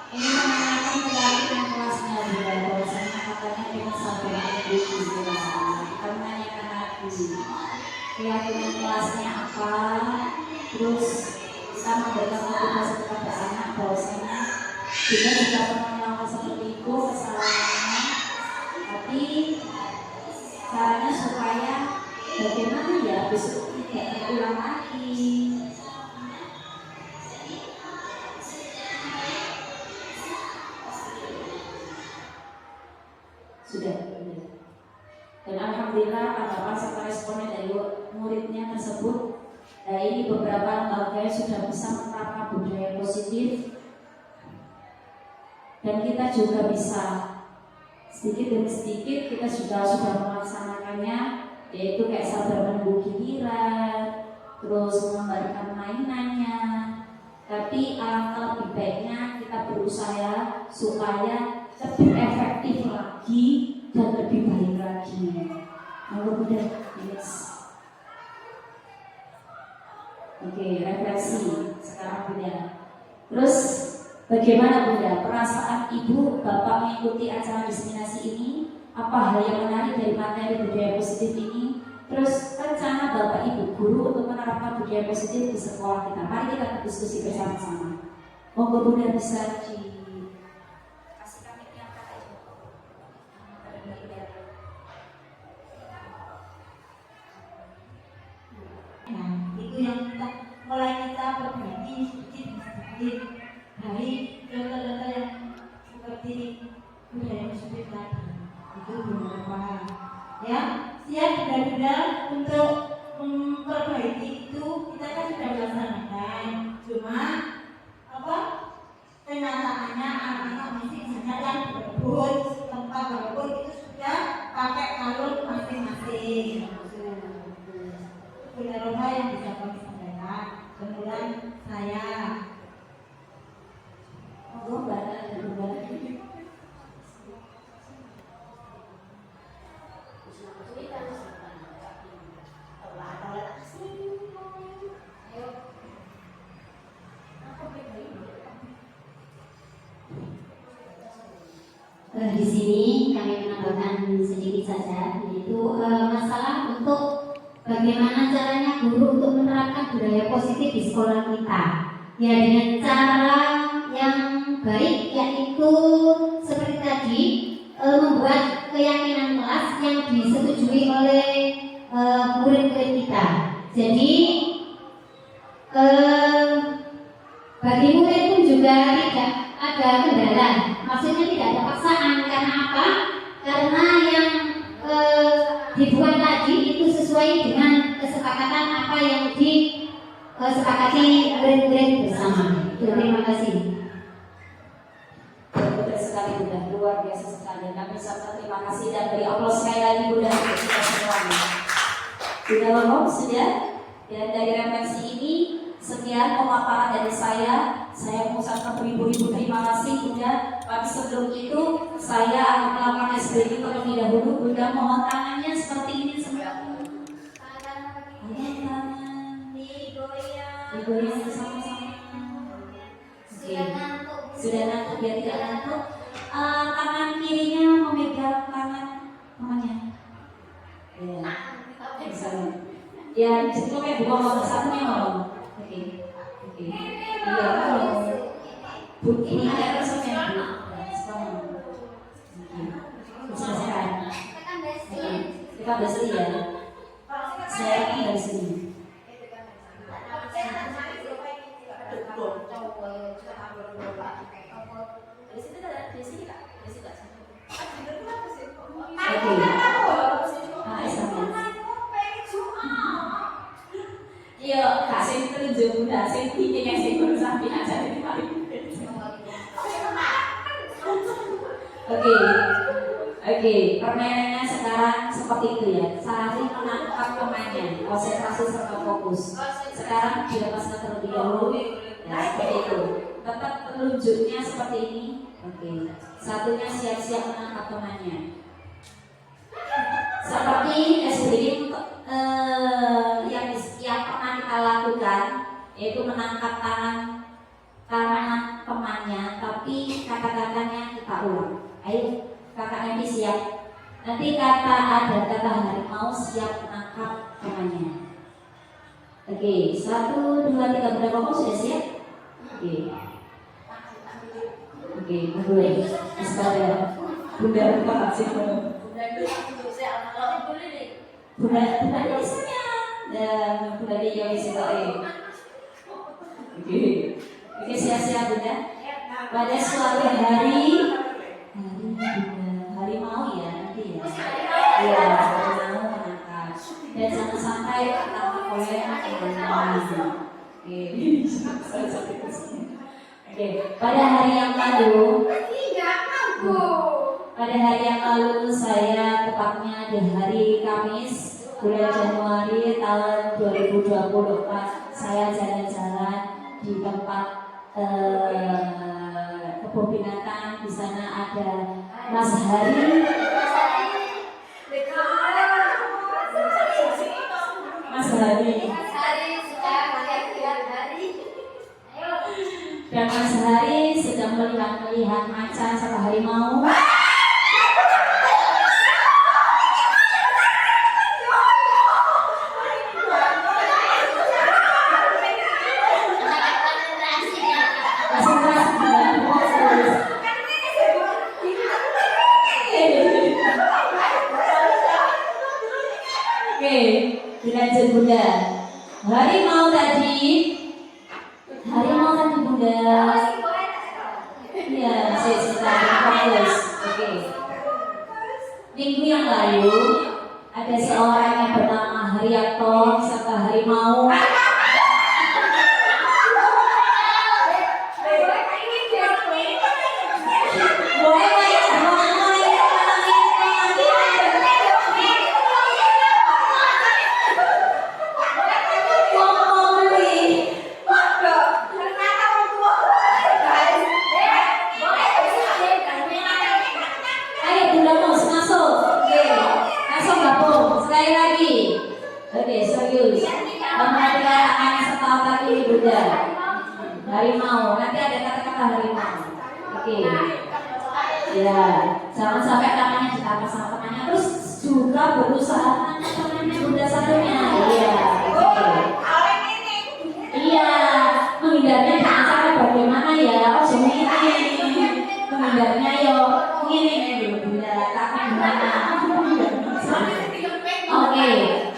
Ini menanyakan keyakinan kelasnya juga, bahwasanya katanya dengan sampai di kita menanyakan lagi keyakinan kelasnya apa, terus kita memberikan motivasi kepada anak bahwasanya kita juga pernah melakukan seperti itu kesalahannya, tapi caranya supaya bagaimana ya besok tidak terulang lagi. Sudah. Dan alhamdulillah tanggapan serta responnya dari muridnya tersebut, ini beberapa lembaga sudah bisa menerapkan budaya positif, dan kita juga bisa sedikit demi sedikit kita sudah melaksanakannya, yaitu kayak sabar menunggu giliran, terus mengembalikan mainannya. Tapi alangkah lebih baiknya kita berusaha supaya lebih efektif lagi dan lebih baik lagi. Monggo Bunda, yes. Oke, refleksi sekarang Bunda. Terus bagaimana Bunda perasaan Ibu Bapak mengikuti acara diseminasi ini? Apa hal yang menarik dari materi budaya positif ini? Terus rencana Bapak Ibu guru untuk menerapkan budaya positif di sekolah kita. Mari kita diskusi bersama-sama. Monggo Bunda bisa kasih kami yang kata aja. Nah, itu yang kita mulai kita perbaiki sedikit dari data-data yang seperti budaya positif tadi. Itu beberapa ya, siap benar-benar untuk memperbaiki itu kita kan sudah melaksanakan. Cuma apa? Kenyataannya anak-anak masih banyak yang berebut tempat berebut itu sudah pakai kalung masing-masing. Benar yang bisa kami sampaikan. Kemudian saya di sini kami menambahkan sedikit saja, yaitu masalah untuk bagaimana caranya guru untuk menerapkan budaya positif di sekolah kita. Ya dengan cara yang baik, yaitu seperti tadi membuat keyakinan kelas yang disetujui oleh murid-murid kita. Jadi bagi murid pun juga tidak ada kendala. Maksudnya tidak ada paksaan. Karena apa? Karena yang dibuat tadi itu sesuai dengan kesepakatan apa yang disepakati murid-murid bersama. Terima kasih. Betul sekali Bunda, luar biasa sekali. Kami sangat terima kasih dan beri aplaus sekali lagi Bunda untuk kita semuanya. Bunda Lolong sudah, dan dari refleksi ini sekian pemaparan dari saya. Saya mengucapkan beribu-ribu terima kasih Bunda. Tapi sebelum itu saya akan melakukan SBY terlebih dahulu. Bunda mohon tangannya seperti ini semua. Tangan digoyang bersama-sama. Oke. Sudah ngantuk, biar tidak ngantuk. Tangan kirinya memegang tangan temannya. Ya. Ya, cukup ya bukan nomor satunya ngomong. Oke. Iya, Bu, ini ada resepnya Bu. Selesai. Kita bersih ya. Saya akan dari sini. Iya, Oke, oke. Permainannya sekarang seperti itu ya. Saling menangkap temannya, konsentrasi serta fokus. Sekarang dilepaskan terlebih dahulu. Ya, seperti itu. Tetap telunjuknya seperti ini. Oke. Satunya siap-siap menangkap temannya. Seperti SBY yang pernah kita lakukan, yaitu menangkap tangan temannya, tapi kata-katanya kita ulang. Ayo, kakak Emi siap. Nanti ada kata harimau siap menangkap temannya. Oke, 1, 2, 3, Bunda Koko sudah siap? Oke. Oke, mulai. Bismillah. Bunda lupa sih. Bunda biasanya. Dan Bunda dia bisa Oke. Oke, siap-siap Bunda. Pada suatu hari harimau ya nanti ya. Iya, harimau menangkap. Dan jangan sampai tertangkap oleh harimau. Oke, pada hari yang lalu saya tepatnya di hari Kamis bulan Januari tahun 2024 saya jalan-jalan di tempat kebun binatang. Di sana ada Mas Hari. Dan Mas Hari sedang melihat macan serta harimau. Oke, dilanjut Bunda. Harimau tadi Bunda. Iya, saya fokus. Oke. Minggu yang lalu ada seorang yang bernama Haryanto serta harimau. Harimau, nanti ada kata-kata harimau. Oke. Ya, jangan sampai tangannya ditarik sama temannya, terus juga berusaha menangkap tangannya Bunda satunya. Iya. Oke. Iya, menghindarnya jangan sampai bagaimana ya? Oh, ini. Menghindarnya yo ini Bunda, takut gimana?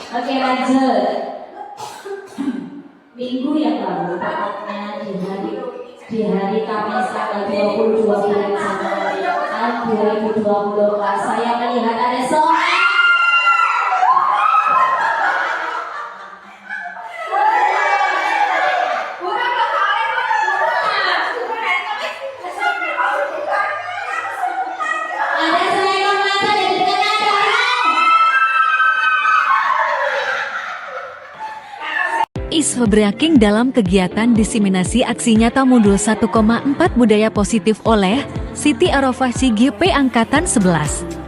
Oke, lanjut. Minggu yang lalu, tepatnya di hari Kamis tanggal 22 bulan Januari tahun 2024, saya melihat ada seorang Isfebreaking dalam kegiatan diseminasi aksi nyata Modul 1,4 Budaya Positif oleh Siti Arofah CGP Angkatan 11.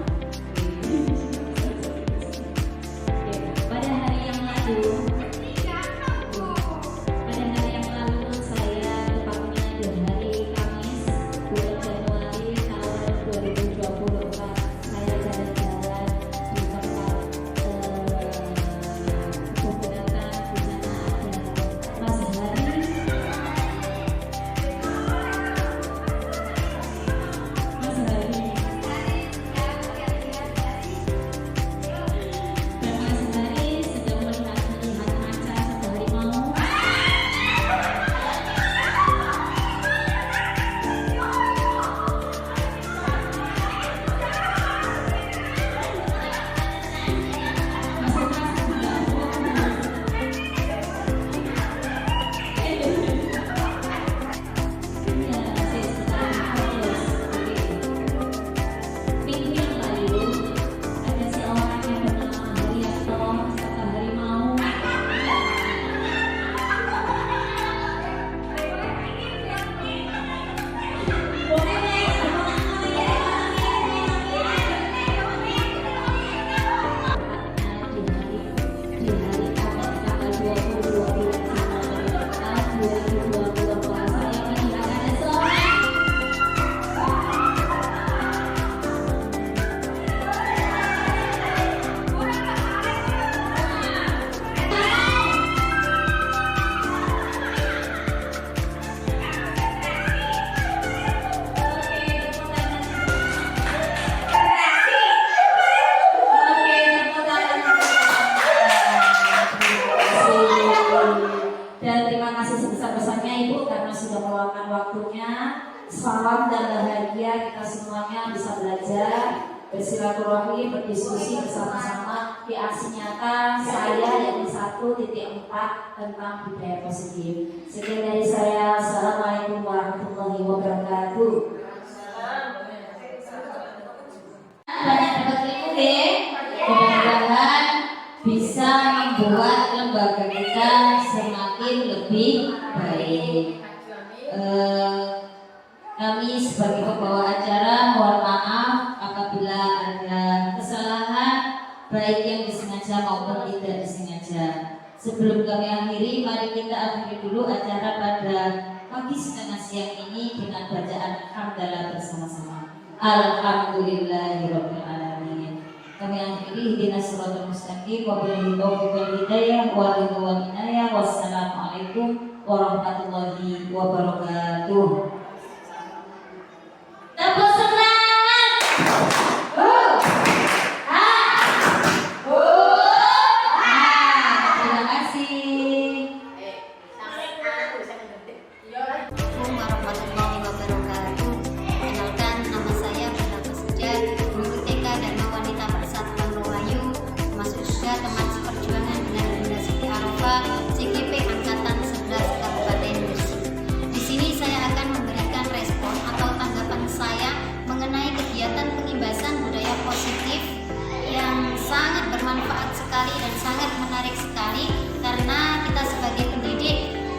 bahagia kita semuanya bisa belajar, bersilaturahmi, berdiskusi bersama-sama di aksi nyata saya yang 1.4 tentang budaya positif. Sekian dari saya. Assalamualaikum warahmatullahi wabarakatuh. Banyak dapat ilmu deh. Mudah-mudahan bisa membuat lembaga kita semakin lebih baik. Kami sebagai pembawa acara mohon maaf apabila ada kesalahan baik yang disengaja maupun tidak disengaja. Sebelum kami akhiri, mari kita akhiri dulu acara pada pagi setengah siang ini dengan bacaan hamdalah bersama-sama. Alhamdulillahirabbil alamin. Kami akhiri ihdinas siratal mustaqim wa billahi taufiq wal hidayah wa ridwan wal inayah. Wassalamualaikum warahmatullahi wabarakatuh. Tepuk semangat. Terima kasih. Assalamualaikum warahmatullahi wabarakatuh. Kenalkan, nama saya Bunda Pusja, guru TK Dharma Wanita Persatuan Rohayu, masuk usia teman seperjuangan dengan Bunda Siti Arofah, CGP Angkatan 11 Kabupaten Gresik. Di sini saya akan memberikan respon atau tanggapan saya mengenai kegiatan pengimbasan budaya positif yang sangat bermanfaat sekali dan sangat menarik sekali, karena kita sebagai pendidik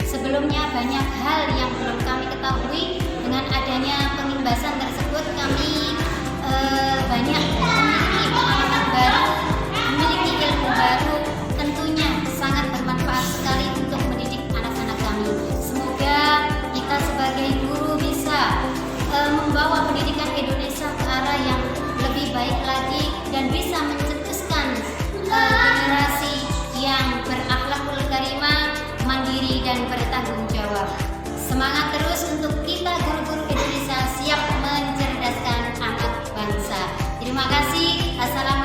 sebelumnya banyak hal yang belum kami ketahui. Dengan adanya pengimbasan tersebut kami banyak memiliki pengalaman baru, memiliki ilmu baru, tentunya sangat bermanfaat sekali untuk mendidik anak-anak kami. Semoga kita sebagai guru bisa membawa pendidikan Indonesia ke arah yang lebih baik lagi dan bisa mencetuskan generasi yang berakhlakul karimah, mandiri dan bertanggung jawab. Semangat terus untuk kita guru-guru Indonesia siap mencerdaskan anak bangsa. Terima kasih. Assalamualaikum.